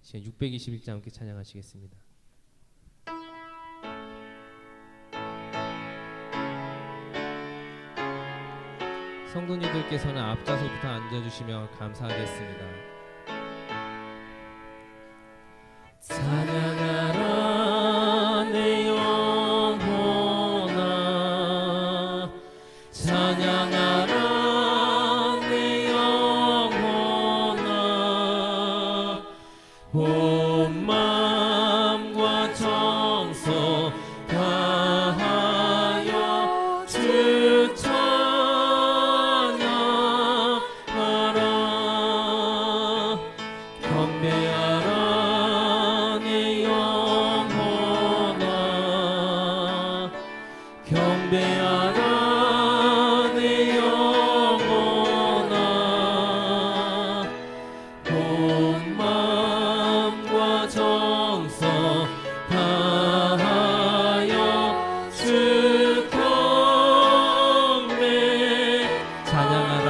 시간 621장 함께 찬양하시겠습니다. 성도님들께서는 앞좌석부터 앉아주시면 감사하겠습니다. 찬양하라 내 영혼아, 찬양하라 내 영혼아, 온 마음과 정성 다하여 주 찬양하라. 경배하라 내 영혼아, 경배하라 내 영혼아, 온 마음과 정성 다하여 주 경배. 찬양하라,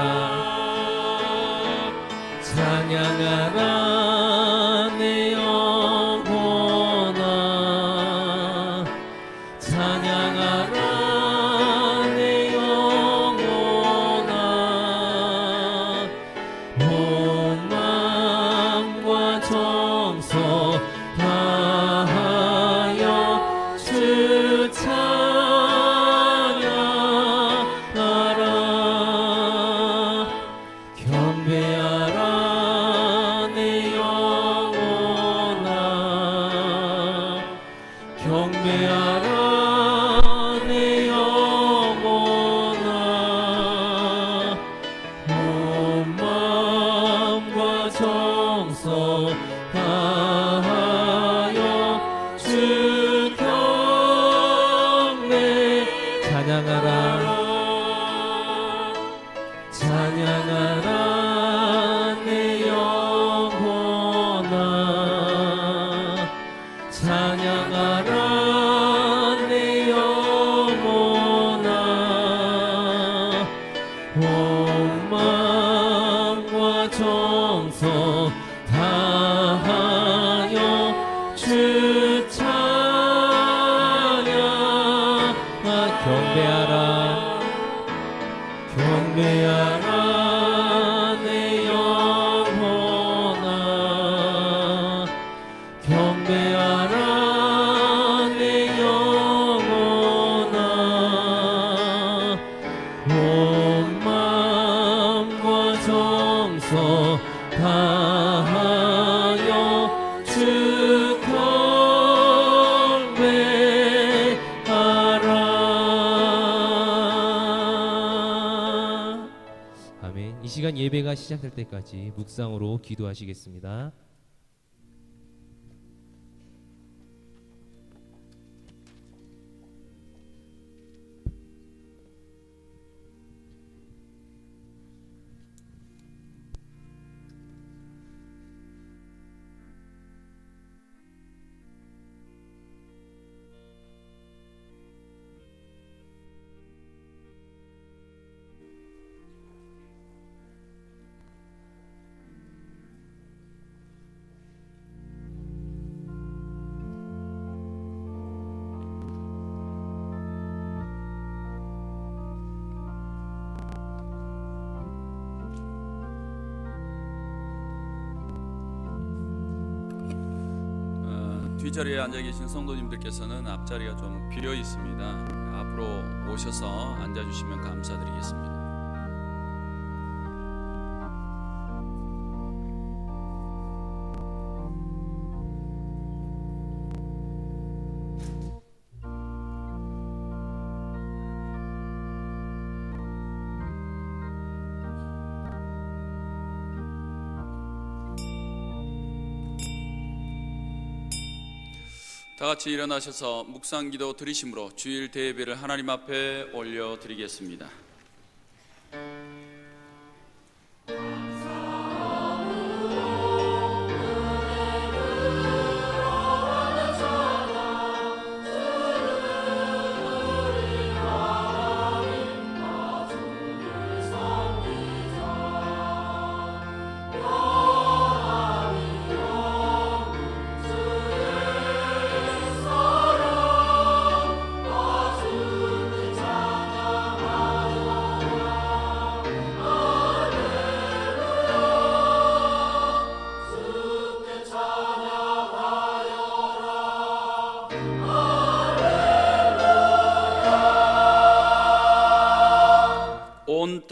찬양하라 내 영혼아, 찬양하라 내 영혼아, 온 마음과 정성 다하여 주 찬양하라. 경배하라 내 영혼아, 경배하라 내 영혼아, 온 마음과 정성 다하여 주 경배. 찬양하라, 찬양하라 내 영혼아, 찬양하라 내 영혼아, 온 마음과 정성 다하여 주 찬양. 경배하라, 경배하라 내 영혼아, 경배하라 내 영혼아, 온 마음과 정성 다하여 주 경배하라. 아멘. 이 시간 예배가 시작될 때까지 묵상으로 기도하시겠습니다. 뒷자리에 앉아 계신 성도님들께서는 앞자리가 좀 비어 있습니다. 앞으로 오셔서 앉아 주시면 감사드리겠습니다. 다 같이 일어나셔서 묵상기도 드리심으로 주일 대예배를 하나님 앞에 올려드리겠습니다.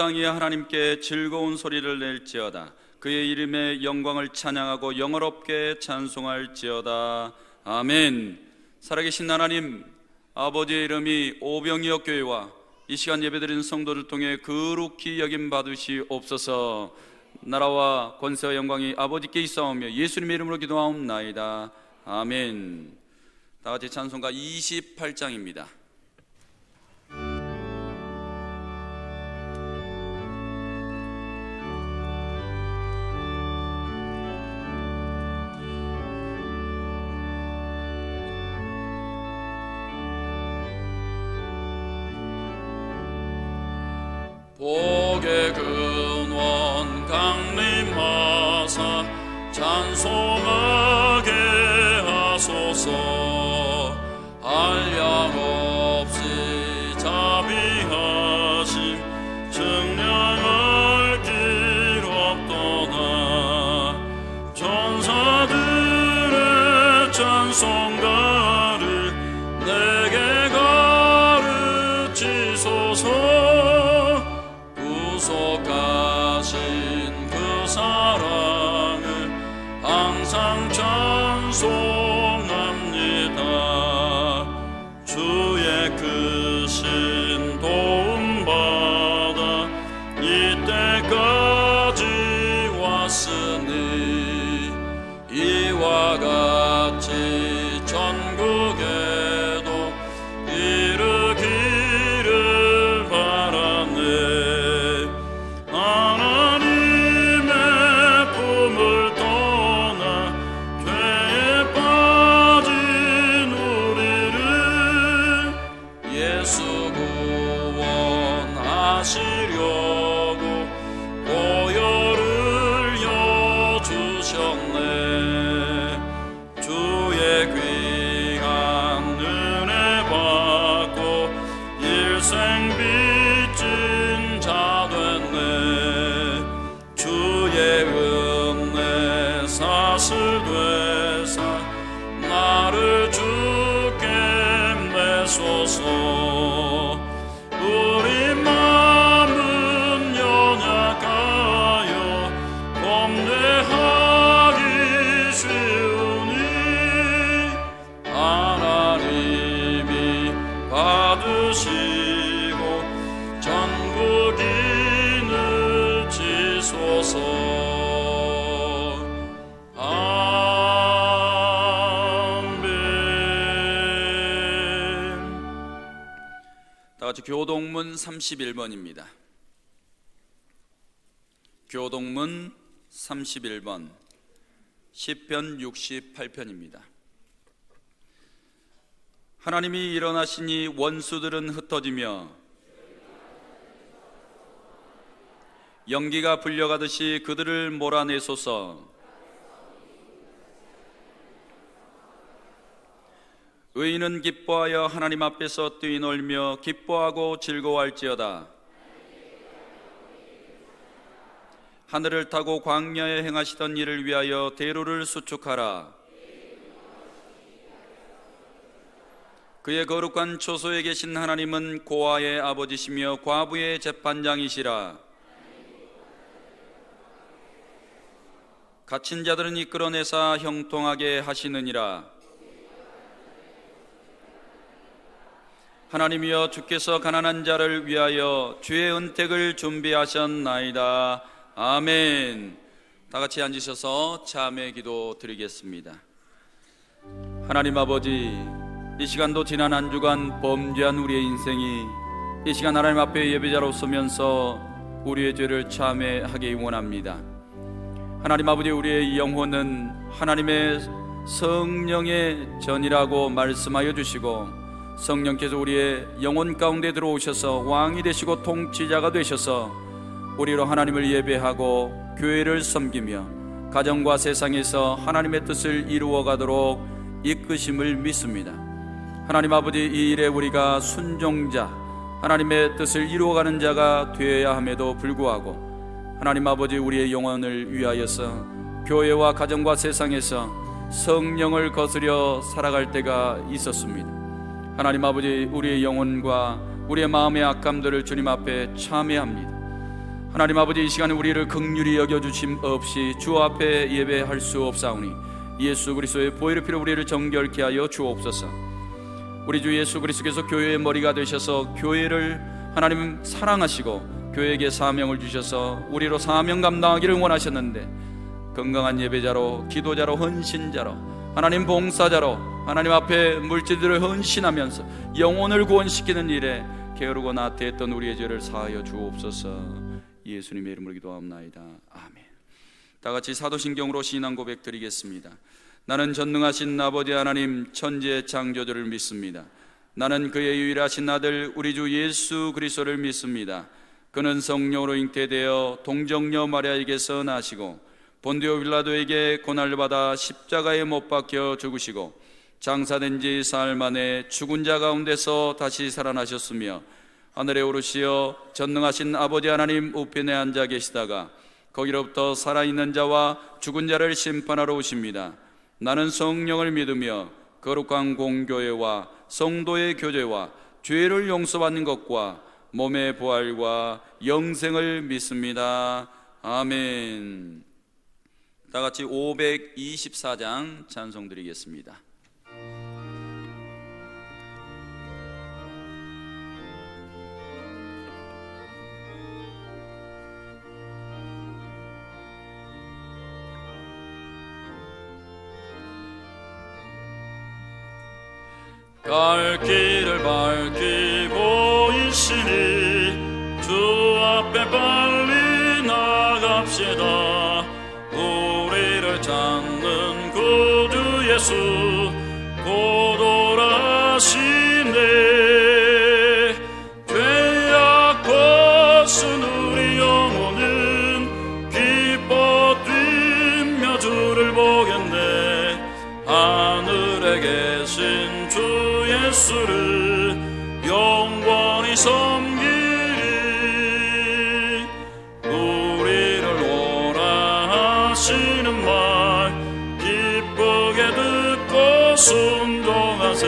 땅이 하나님께 즐거운 소리를 낼지어다. 그의 이름의 영광을 찬양하고 영어롭게 찬송할지어다. 아멘. 살아계신 하나님, 아버지의 이름이 오병이어 교회와 이 시간 예배드리는 성도를 통해 거룩히 여김 받으시옵소서. 나라와 권세와 영광이 아버지께 있사오며 예수님의 이름으로 기도하옵나이다. 아멘. 다같이 찬송가 28장입니다. 복의 근원 강림하사 찬송하게 하소서. 한량없이 자비하심 증량할 길 없도다. 천사들의 찬송가를 내게 가르치소서. 구속하신 그 사랑을 항상 찬송합니다. 주의 크신 도움받아 이때까지 왔으니 이와 같이 전국에도 이르기를 바라네. 하나님의 품을 떠나 죄에 빠진 우리를 예수 구원하시려고 보혈을 여주셨네. 주의 귀한 은혜 받고 일생 빚진 자 됐네. 주의 은혜 사슬 되사 나를 주께 내소서. 우리 마음은 연약하여 범죄하기 쉬우니 하나님이 받으시고 전국인을 지소서. 아멘. 다같이 교동문 31번입니다. 교동문 31번 시편 68편입니다. 하나님이 일어나시니 원수들은 흩어지며 연기가 불려가듯이 그들을 몰아내소서. 의인은 기뻐하여 하나님 앞에서 뛰놀며 기뻐하고 즐거워할지어다. 하늘을 타고 광야에 행하시던 일을 위하여 대로를 수축하라. 그의 거룩한 초소에 계신 하나님은 고아의 아버지시며 과부의 재판장이시라. 갇힌 자들은 이끌어내사 형통하게 하시느니라. 하나님이여, 주께서 가난한 자를 위하여 주의 은택을 준비하셨나이다. 아멘. 다같이 앉으셔서 참회 기도 드리겠습니다. 하나님 아버지, 이 시간도 지난 한 주간 범죄한 우리의 인생이 이 시간 하나님 앞에 예배자로 서면서 우리의 죄를 참회하기 원합니다. 하나님 아버지, 우리의 영혼은 하나님의 성령의 전이라고 말씀하여 주시고 성령께서 우리의 영혼 가운데 들어오셔서 왕이 되시고 통치자가 되셔서 우리로 하나님을 예배하고 교회를 섬기며 가정과 세상에서 하나님의 뜻을 이루어가도록 이끄심을 믿습니다. 하나님 아버지, 이 일에 우리가 순종자, 하나님의 뜻을 이루어가는 자가 되어야 함에도 불구하고 하나님 아버지, 우리의 영혼을 위하여서 교회와 가정과 세상에서 성령을 거스려 살아갈 때가 있었습니다. 하나님 아버지, 우리의 영혼과 우리의 마음의 악함들을 주님 앞에 참회합니다. 하나님 아버지, 이 시간에 우리를 긍휼히 여겨주심 없이 주 앞에 예배할 수 없사오니 예수 그리스도의 보혈의 피로 우리를 정결케 하여 주옵소서. 우리 주 예수 그리스도께서 교회의 머리가 되셔서 교회를 하나님 사랑하시고 교회에게 사명을 주셔서 우리로 사명 감당하기를 원하셨는데, 건강한 예배자로, 기도자로, 헌신자로, 하나님 봉사자로 하나님 앞에 물질들을 헌신하면서 영혼을 구원시키는 일에 게으르고 나태했던 우리의 죄를 사하여 주옵소서. 예수님의 이름으로 기도합나이다. 아멘. 다 같이 사도신경으로 신앙 고백 드리겠습니다. 나는 전능하신 아버지 하나님 천지의 창조주를 믿습니다. 나는 그의 유일하신 아들 우리 주 예수 그리스도를 믿습니다. 그는 성령으로 잉태되어 동정녀 마리아에게서 나시고 본디오 빌라도에게 고난을 받아 십자가에 못 박혀 죽으시고 장사된 지 사흘 만에 죽은 자 가운데서 다시 살아나셨으며 하늘에 오르시어 전능하신 아버지 하나님 우편에 앉아 계시다가 거기로부터 살아있는 자와 죽은 자를 심판하러 오십니다. 나는 성령을 믿으며 거룩한 공교회와 성도의 교제와 죄를 용서받는 것과 몸의 부활과 영생을 믿습니다. 아멘. 다 같이 524장 찬송 드리겠습니다. 갈 길을 밝히고 있으니 주 앞에 빨리 나갑시다. 우리를 찾는 구주 예수 곧 오라시네. 죄악 벗은 우리 영혼은 기뻐 뛰며 주를 보겠네. 하늘에 계신 주 예수를 영원히 섬기리. 우리를 오라 하시는 말 기쁘게 듣고 순종하세.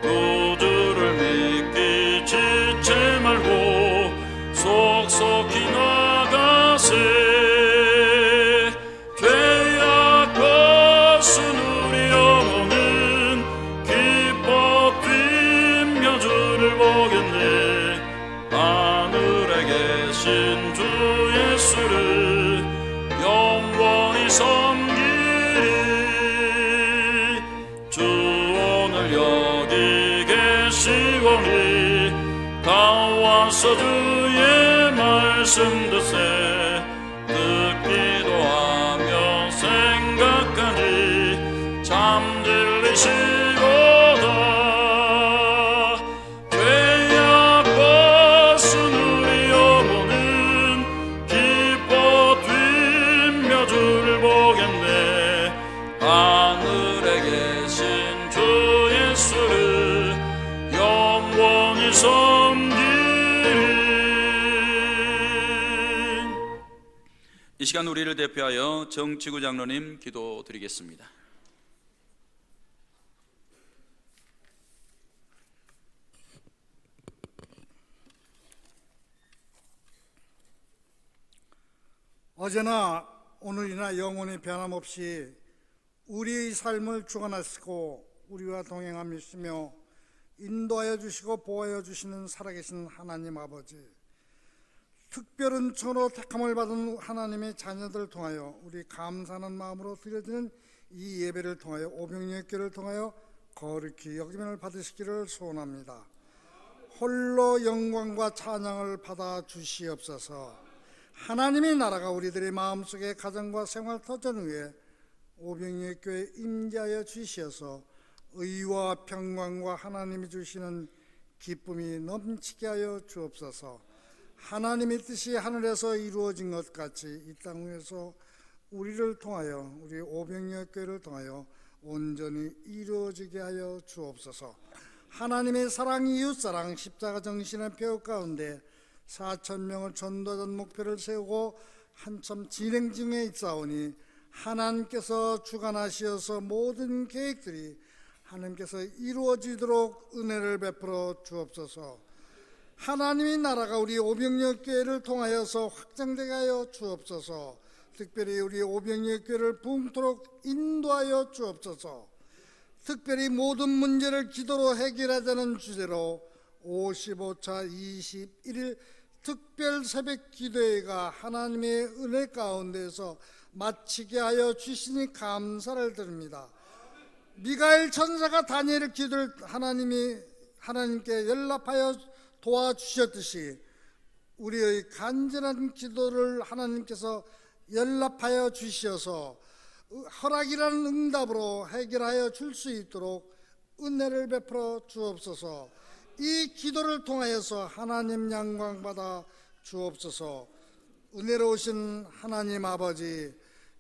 구주를 믿기 지체 말고 속속히 나가세. 주의 말씀 듣세. 듣기도 하며 생각하니 참 들리시도다. 죄악 벗은 우리 영혼은 기뻐 뛰며 주를 보겠네. 하늘에 계신 주 예수를 영원히 섬기리. 이 시간 우리를 대표하여 정치구 장로님 기도 드리겠습니다. 어제나 오늘이나 영원히 변함없이 우리의 삶을 주관하시고 우리와 동행하시며 인도하여 주시고 보호하여 주시는 살아계신 하나님 아버지, 특별한 천호 택함을 받은 하나님의 자녀들을 통하여 우리 감사하는 마음으로 드려지는 이 예배를 통하여 오병이어교를 통하여 거룩히 여김을 받으시기를 소원합니다. 홀로 영광과 찬양을 받아 주시옵소서. 하나님의 나라가 우리들의 마음속에 가정과 생활 터전 위에 오병이어교에 임재하여 주시어서 의와 평강과 하나님이 주시는 기쁨이 넘치게 하여 주옵소서. 하나님의 뜻이 하늘에서 이루어진 것 같이 이 땅 위에서 우리를 통하여, 우리 오병이어교회를 통하여 온전히 이루어지게 하여 주옵소서. 하나님의 사랑, 이웃사랑, 십자가 정신의 표 가운데 4,000명을 전도하는 목표를 세우고 한참 진행 중에 있사오니 하나님께서 주관하시어서 모든 계획들이 하나님께서 이루어지도록 은혜를 베풀어 주옵소서. 하나님의 나라가 우리 오병이어교회를 통하여서 확장되게 하여 주옵소서. 특별히 우리 오병이어교회를 부흥토록 인도하여 주옵소서. 특별히 모든 문제를 기도로 해결하자는 주제로 55차 21일 특별 새벽 기도회가 하나님의 은혜 가운데서 마치게 하여 주시니 감사를 드립니다. 미가엘 천사가 다니엘의 기도를 하나님께 연락하여 도와주셨듯이 우리의 간절한 기도를 하나님께서 연락하여 주셔서 허락이라는 응답으로 해결하여 줄 수 있도록 은혜를 베풀어 주옵소서. 이 기도를 통하여서 하나님 영광 받아 주옵소서. 은혜로우신 하나님 아버지,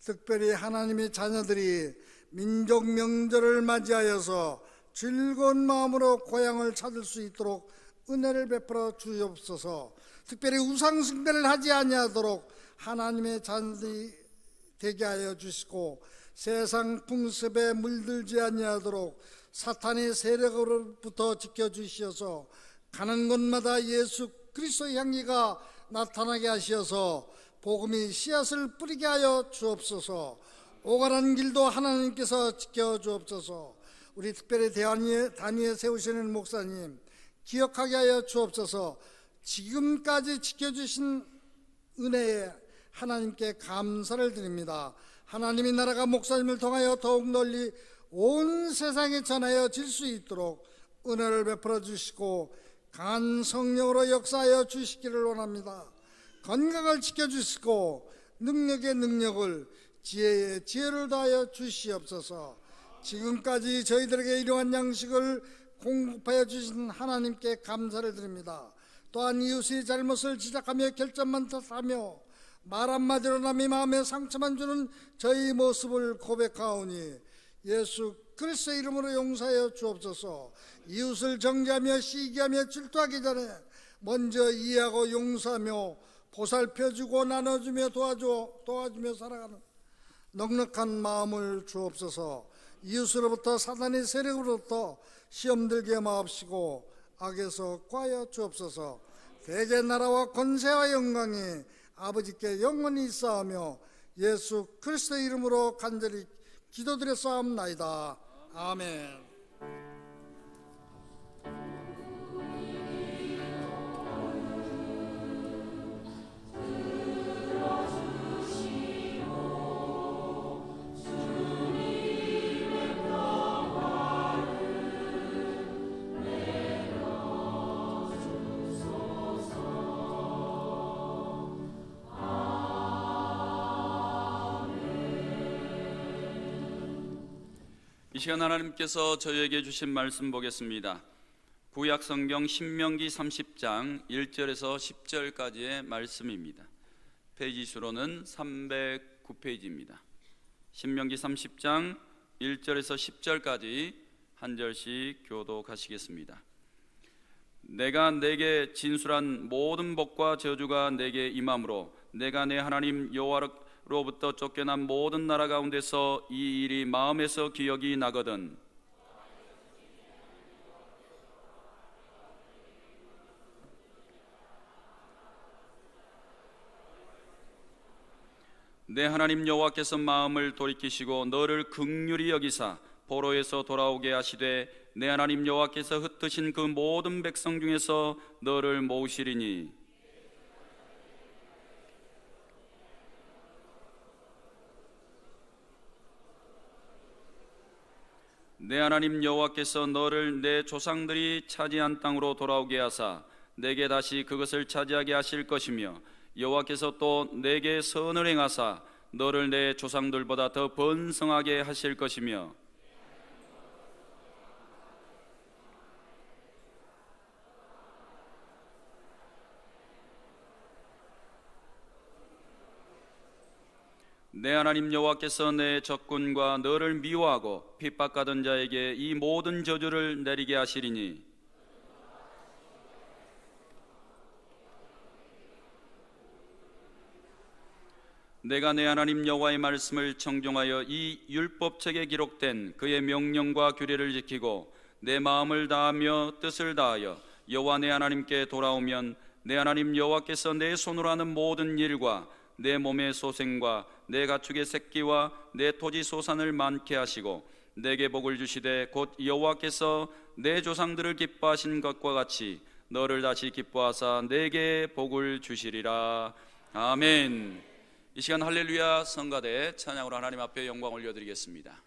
특별히 하나님의 자녀들이 민족 명절을 맞이하여서 즐거운 마음으로 고향을 찾을 수 있도록 은혜를 베풀어 주옵소서. 특별히 우상 숭배를 하지 아니하도록 하나님의 자녀들이 되게 하여 주시고, 세상 풍습에 물들지 아니하도록 사탄의 세력으로부터 지켜주시어서 가는 곳마다 예수 그리스도의 향기가 나타나게 하시어서 복음이 씨앗을 뿌리게 하여 주옵소서. 오가는 길도 하나님께서 지켜주옵소서. 우리 특별히 단위에 세우시는 목사님 기억하게 하여 주옵소서. 지금까지 지켜주신 은혜에 하나님께 감사를 드립니다. 하나님의 나라가 목사님을 통하여 더욱 널리 온 세상에 전하여 질 수 있도록 은혜를 베풀어 주시고 강한 성령으로 역사하여 주시기를 원합니다. 건강을 지켜주시고 능력의 능력을, 지혜의 지혜를 다하여 주시옵소서. 지금까지 저희들에게 이러한 양식을 공급하여 주신 하나님께 감사를 드립니다. 또한 이웃의 잘못을 지적하며 결점만 탓하며 말 한마디로 남의 마음에 상처만 주는 저희 모습을 고백하오니 예수 그리스도의 이름으로 용서하여 주옵소서. 이웃을 정죄하며 시기하며 질투하기 전에 먼저 이해하고 용서하며 보살펴주고 나눠주며 도와주며 살아가는 넉넉한 마음을 주옵소서. 이웃으로부터 사단의 세력으로부터 시험 들게 마옵시고 악에서 구하여 주옵소서. 대제 나라와 권세와 영광이 아버지께 영원히 있사오며 예수 그리스도의 이름으로 간절히 기도드렸사옵나이다. 아멘. 이 시간 하나님께서 저희에게 주신 말씀 보겠습니다. 구약 성경 신명기 30장 1절에서 10절까지의 말씀입니다. 페이지 수로는 309페이지입니다. 신명기 30장 1절에서 10절까지 한 절씩 교독하시겠습니다. 내가 내게 진술한 모든 복과 저주가 내게 임함으로 내가 내 하나님 여호와로부터 쫓겨난 모든 나라 가운데서 이 일이 마음에서 기억이 나거든 내 하나님 여호와께서 마음을 돌이키시고 너를 긍휼히 여기사 포로에서 돌아오게 하시되 내 하나님 여호와께서 흩으신 그 모든 백성 중에서 너를 모으시리니 내 하나님 여호와께서 너를 내 조상들이 차지한 땅으로 돌아오게 하사 내게 다시 그것을 차지하게 하실 것이며 여호와께서 또 내게 선을 행하사 너를 내 조상들보다 더 번성하게 하실 것이며 내 하나님 여호와께서 내 적군과 너를 미워하고 핍박하던 자에게 이 모든 저주를 내리게 하시리니 내가 내 하나님 여호와의 말씀을 청종하여 이 율법책에 기록된 그의 명령과 규례를 지키고 내 마음을 다하며 뜻을 다하여 여호와 내 하나님께 돌아오면 내 하나님 여호와께서 내 손으로 하는 모든 일과 내 몸의 소생과 내 가축의 새끼와 내 토지 소산을 많게 하시고 내게 복을 주시되 곧 여호와께서 내 조상들을 기뻐하신 것과 같이 너를 다시 기뻐하사 내게 복을 주시리라. 아멘. 이 시간 할렐루야 성가대 찬양으로 하나님 앞에 영광 올려드리겠습니다.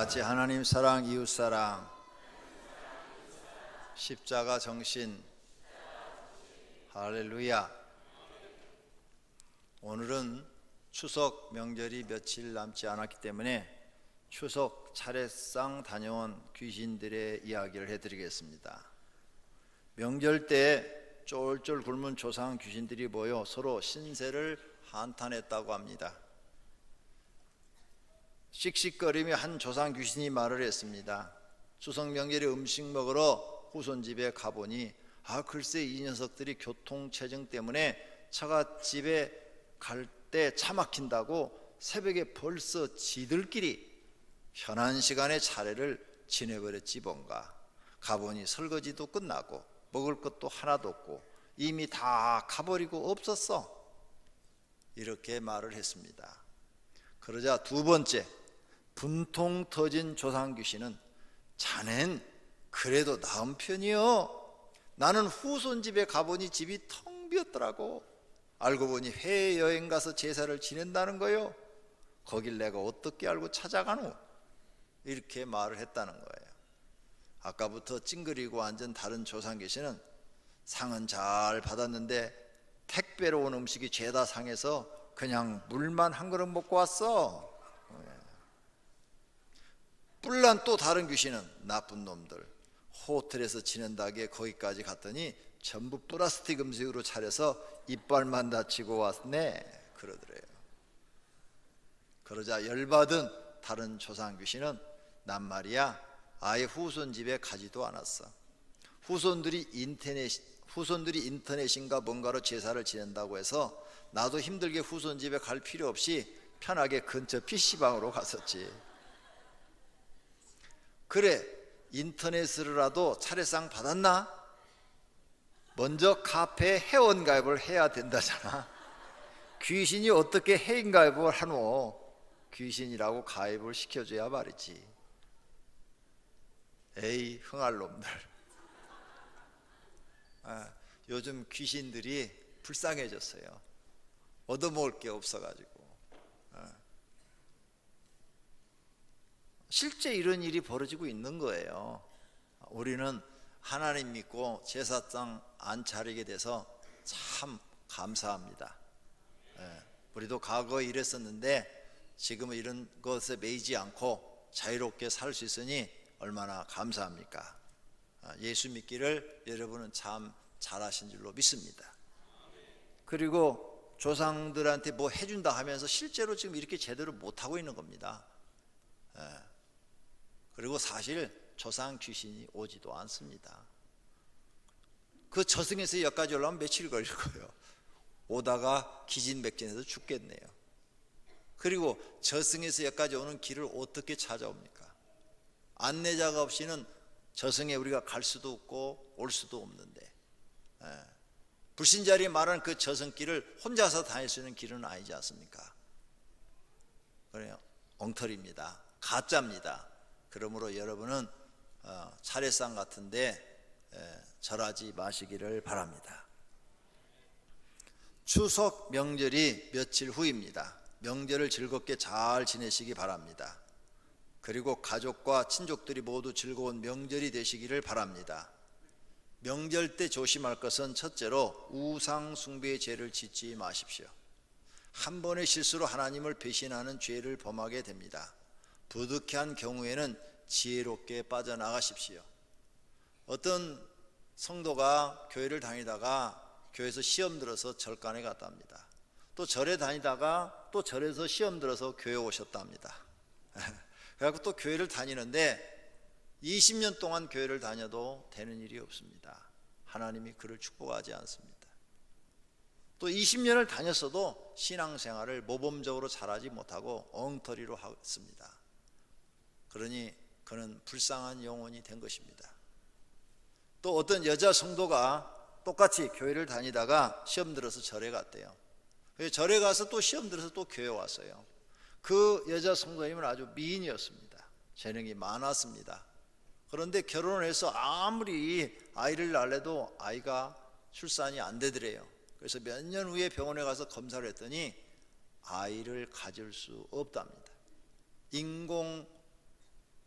같이 하나님 사랑, 이웃 사랑, 십자가 정신, 할렐루야. 오늘은 추석 명절이 며칠 남지 않았기 때문에 추석 차례상 다녀온 귀신들의 이야기를 해드리겠습니다. 명절 때 쫄쫄 굶은 조상 귀신들이 모여 서로 신세를 한탄했다고 합니다. 씩씩거리며 한 조상 귀신이 말을 했습니다. 추석 명절에 음식 먹으러 후손 집에 가보니 글쎄 이 녀석들이 교통체증 때문에 처갓집에 갈 때 차 막힌다고 새벽에 벌써 지들끼리 현안 시간에 차례를 지내버렸지 뭔가. 가보니 설거지도 끝나고 먹을 것도 하나도 없고 이미 다 가버리고 없었어. 이렇게 말을 했습니다. 그러자 두 번째, 분통 터진 조상 귀신은 자넨 그래도 나은 편이요. 나는 후손 집에 가보니 집이 텅 비었더라고. 알고 보니 해외여행 가서 제사를 지낸다는 거요. 거길 내가 어떻게 알고 찾아가노? 이렇게 말을 했다는 거예요. 아까부터 찡그리고 앉은 다른 조상 귀신은 상은 잘 받았는데 택배로 온 음식이 죄다 상해서 그냥 물만 한 그릇 먹고 왔어. 뿔난 또 다른 귀신은 나쁜 놈들 호텔에서 지낸다기에 거기까지 갔더니 전부 플라스틱 음식으로 차려서 이빨만 다치고 왔네 그러더래요. 그러자 열받은 다른 조상 귀신은 난 말이야 아예 후손 집에 가지도 않았어. 후손들이 인터넷인가 뭔가로 제사를 지낸다고 해서 나도 힘들게 후손 집에 갈 필요 없이 편하게 근처 PC방으로 갔었지. 그래, 인터넷으로라도 차례상 받았나? 먼저 카페에 회원가입을 해야 된다잖아. 귀신이 어떻게 회원가입을 하노? 귀신이라고 가입을 시켜줘야 말이지. 에이, 흥할 놈들. 요즘 귀신들이 불쌍해졌어요. 얻어먹을 게 없어가지고. 실제 이런 일이 벌어지고 있는 거예요. 우리는 하나님 믿고 제사상 안 차리게 돼서 참 감사합니다. 우리도 과거에 이랬었는데 지금은 이런 것에 매이지 않고 자유롭게 살 수 있으니 얼마나 감사합니까? 예수 믿기를 여러분은 참 잘하신 줄로 믿습니다. 그리고 조상들한테 뭐 해준다 하면서 실제로 지금 이렇게 제대로 못하고 있는 겁니다. 그리고 사실 조상 귀신이 오지도 않습니다. 그 저승에서 여기까지 올라오면 며칠 걸릴 거예요. 오다가 기진맥진해서 죽겠네요. 그리고 저승에서 여기까지 오는 길을 어떻게 찾아옵니까? 안내자가 없이는 저승에 우리가 갈 수도 없고 올 수도 없는데, 불신자들이 말하는 그 저승길을 혼자서 다닐 수 있는 길은 아니지 않습니까? 그래요. 엉터리입니다. 가짜입니다. 그러므로 여러분은 차례상 같은데 절하지 마시기를 바랍니다. 추석 명절이 며칠 후입니다. 명절을 즐겁게 잘 지내시기 바랍니다. 그리고 가족과 친족들이 모두 즐거운 명절이 되시기를 바랍니다. 명절 때 조심할 것은 첫째로 우상 숭배의 죄를 짓지 마십시오. 한 번의 실수로 하나님을 배신하는 죄를 범하게 됩니다. 부득이한 경우에는 지혜롭게 빠져나가십시오. 어떤 성도가 교회를 다니다가 교회에서 시험 들어서 절간에 갔답니다. 또 절에 다니다가 또 절에서 시험 들어서 교회 오셨답니다. 그래서 또 교회를 다니는데 20년 동안 교회를 다녀도 되는 일이 없습니다. 하나님이 그를 축복하지 않습니다. 또 20년을 다녔어도 신앙생활을 모범적으로 잘하지 못하고 엉터리로 했습니다. 그러니 그는 불쌍한 영혼이 된 것입니다. 또 어떤 여자 성도가 똑같이 교회를 다니다가 시험 들어서 절에 갔대요. 절에 가서 또 시험 들어서 또 교회 왔어요. 그 여자 성도님은 아주 미인이었습니다. 재능이 많았습니다. 그런데 결혼을 해서 아무리 아이를 낳으려도 아이가 출산이 안 되더래요. 그래서 몇 년 후에 병원에 가서 검사를 했더니 아이를 가질 수 없답니다. 인공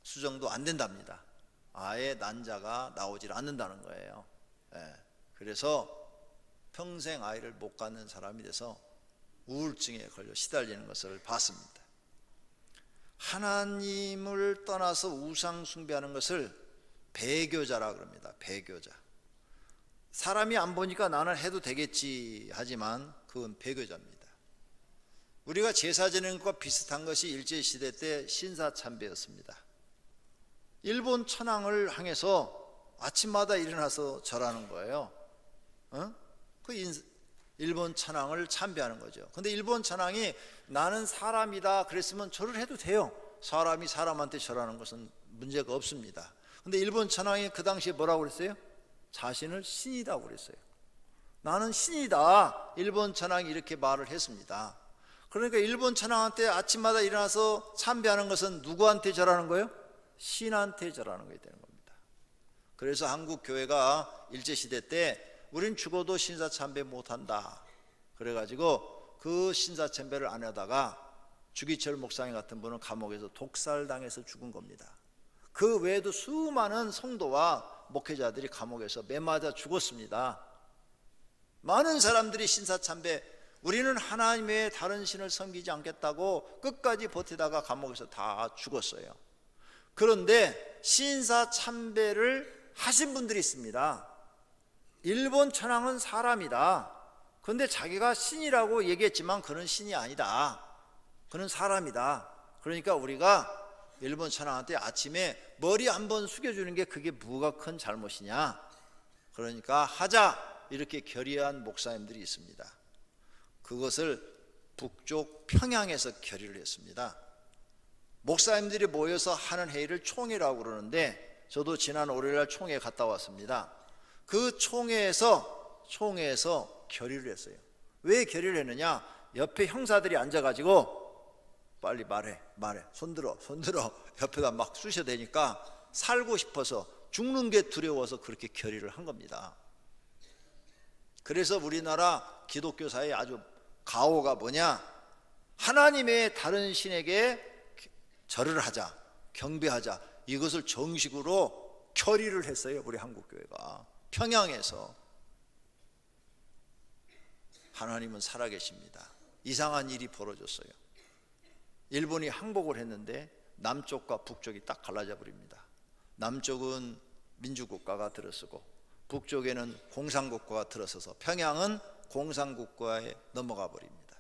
수정도 안 된답니다. 아예 난자가 나오질 않는다는 거예요. 그래서 평생 아이를 못 갖는 사람이 돼서 우울증에 걸려 시달리는 것을 봤습니다. 하나님을 떠나서 우상 숭배하는 것을 배교자라 그럽니다. 배교자. 사람이 안 보니까 나는 해도 되겠지 하지만 그건 배교자입니다. 우리가 제사 지내는 것과 비슷한 것이 일제시대 때 신사참배였습니다. 일본 천황을 향해서 아침마다 일어나서 절하는 거예요. 일본 천황을 참배하는 거죠. 근데 일본 천황이 나는 사람이다 그랬으면 절을 해도 돼요. 사람이 사람한테 절하는 것은 문제가 없습니다. 근데 일본 천황이 그 당시에 뭐라고 그랬어요? 자신을 신이라고 그랬어요. 나는 신이다. 일본 천황이 이렇게 말을 했습니다. 그러니까 일본 천황한테 아침마다 일어나서 참배하는 것은 누구한테 절하는 거예요? 신한테 절하는 게 되는 겁니다. 그래서 한국 교회가 일제시대 때 우린 죽어도 신사 참배 못한다. 그래가지고 그 신사 참배를 안 하다가 주기철 목사님 같은 분은 감옥에서 독살당해서 죽은 겁니다. 그 외에도 수많은 성도와 목회자들이 감옥에서 매맞아 죽었습니다. 많은 사람들이 신사 참배, 우리는 하나님 외에 다른 신을 섬기지 않겠다고 끝까지 버티다가 감옥에서 다 죽었어요. 그런데 신사 참배를 하신 분들이 있습니다. 일본 천황은 사람이다. 그런데 자기가 신이라고 얘기했지만 그는 신이 아니다. 그는 사람이다. 그러니까 우리가 일본 천황한테 아침에 머리 한번 숙여주는 게 그게 뭐가 큰 잘못이냐. 그러니까 하자. 이렇게 결의한 목사님들이 있습니다. 그것을 북쪽 평양에서 결의를 했습니다. 목사님들이 모여서 하는 회의를 총회라고 그러는데 저도 지난 월요일날 총회에 갔다 왔습니다. 그 총회에서 결의를 했어요. 왜 결의를 했느냐? 옆에 형사들이 앉아가지고 빨리 말해 손들어 옆에다 막 쑤셔대니까 살고 싶어서 죽는 게 두려워서 그렇게 결의를 한 겁니다. 그래서 우리나라 기독교 사회에 아주 가오가 뭐냐? 하나님의 다른 신에게 절을 하자, 경배하자, 이것을 정식으로 결의를 했어요. 우리 한국교회가 평양에서. 하나님은 살아계십니다. 이상한 일이 벌어졌어요. 일본이 항복을 했는데 남쪽과 북쪽이 딱 갈라져 버립니다. 남쪽은 민주국가가 들어서고 북쪽에는 공산국가가 들어서서 평양은 공산국가에 넘어가 버립니다.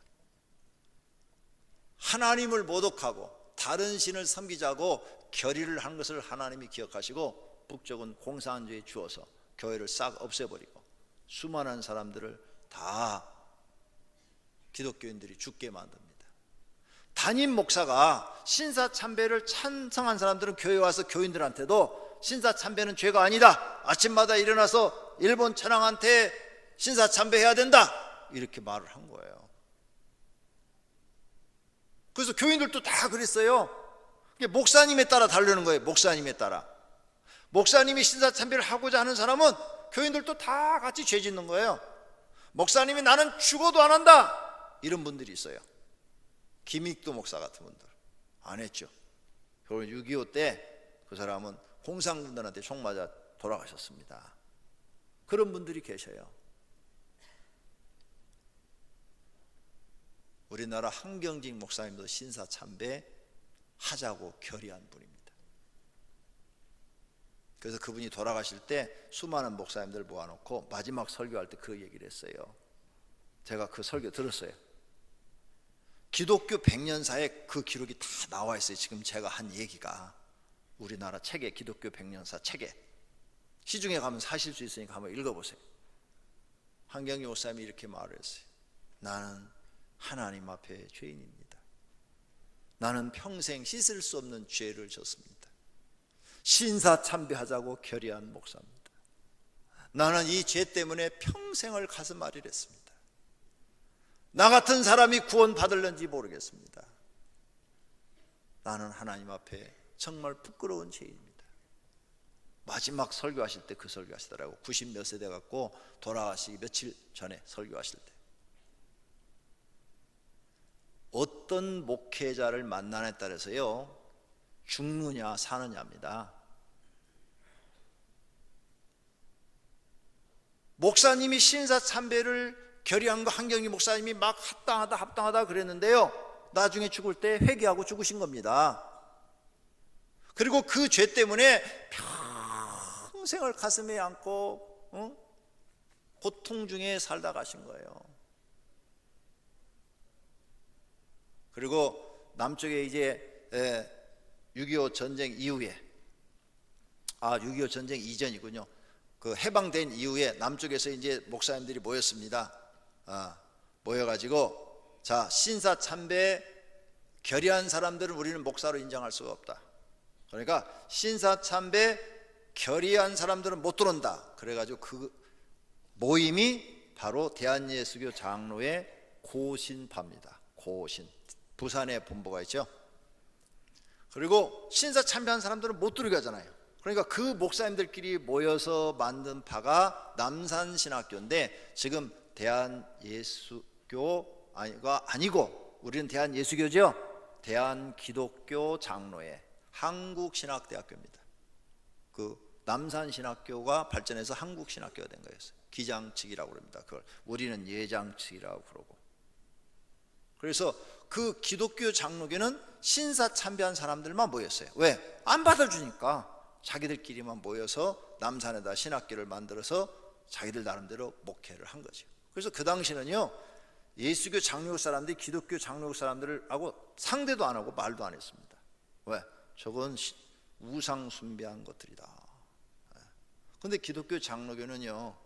하나님을 모독하고 다른 신을 섬기자고 결의를 한 것을 하나님이 기억하시고 북쪽은 공산주의에 주어서 교회를 싹 없애버리고 수많은 사람들을 다 기독교인들이 죽게 만듭니다. 담임 목사가 신사 참배를 찬성한 사람들은 교회에 와서 교인들한테도 신사 참배는 죄가 아니다. 아침마다 일어나서 일본 천황한테 신사 참배해야 된다. 이렇게 말을 한 거예요. 그래서 교인들도 다 그랬어요. 목사님에 따라 다르는 거예요. 목사님에 따라. 목사님이 신사 참배를 하고자 하는 사람은 교인들도 다 같이 죄 짓는 거예요. 목사님이 나는 죽어도 안 한다. 이런 분들이 있어요. 김익도 목사 같은 분들 안 했죠. 그리고 6.25 때 그 사람은 공산군단한테 총 맞아 돌아가셨습니다. 그런 분들이 계셔요. 우리나라 한경직 목사님도 신사 참배 하자고 결의한 분입니다. 그래서 그분이 돌아가실 때 수많은 목사님들 모아놓고 마지막 설교할 때 그 얘기를 했어요. 제가 그 설교 들었어요. 기독교 100년사에 그 기록이 다 나와 있어요. 지금 제가 한 얘기가 우리나라 책에, 기독교 100년사 책에 시중에 가면 사실 수 있으니까 한번 읽어보세요. 한경희 목사님이 이렇게 말을 했어요. 나는 하나님 앞에 죄인입니다. 나는 평생 씻을 수 없는 죄를 졌습니다. 신사 참배하자고 결의한 목사입니다. 나는 이 죄 때문에 평생을 가슴 아리랬습니다. 나 같은 사람이 구원받을는지 모르겠습니다. 나는 하나님 앞에 정말 부끄러운 죄인입니다. 마지막 설교하실 때 그 설교하시더라고. 90 몇 세 돼갖고 돌아가시기 며칠 전에 설교하실 때 어떤 목회자를 만나냐에 따라서요 죽느냐 사느냐입니다. 목사님이 신사 참배를 결의한 거 한경희 목사님이 막 합당하다 그랬는데요 나중에 죽을 때 회개하고 죽으신 겁니다. 그리고 그 죄 때문에 평생을 가슴에 안고 고통 중에 살다 가신 거예요. 그리고 남쪽에 이제 6.25 전쟁 이후에 6.25 전쟁 이전이군요. 그 해방된 이후에 남쪽에서 이제 목사님들이 모였습니다. 모여가지고 자 신사 참배 결의한 사람들은 우리는 목사로 인정할 수가 없다. 그러니까 신사 참배 결의한 사람들은 못 들어온다. 그래가지고 그 모임이 바로 대한예수교 장로의 고신파입니다. 고신. 부산에 본부가 있죠. 그리고 신사 참배한 사람들은 못 들어가잖아요. 그러니까 그 목사님들끼리 모여서 만든 파가 남산신학교인데, 지금 대한예수교가 아니고 우리는 대한예수교죠. 대한기독교 장로회 한국신학대학교입니다. 그 남산신학교가 발전해서 한국신학교가 된 거였어요. 기장측이라고 그럽니다. 그걸 우리는 예장측이라고 그러고. 그래서 그 기독교 장로교는 신사 참배한 사람들만 모였어요. 왜? 안 받아주니까 자기들끼리만 모여서 남산에다 신학교를 만들어서 자기들 나름대로 목회를 한 거죠. 그래서 그 당시는요, 예수교 장로교 사람들이 기독교 장로교 사람들하고 상대도 안 하고 말도 안 했습니다. 왜? 저건 우상 숭배한 것들이다. 근데 기독교 장로교는요,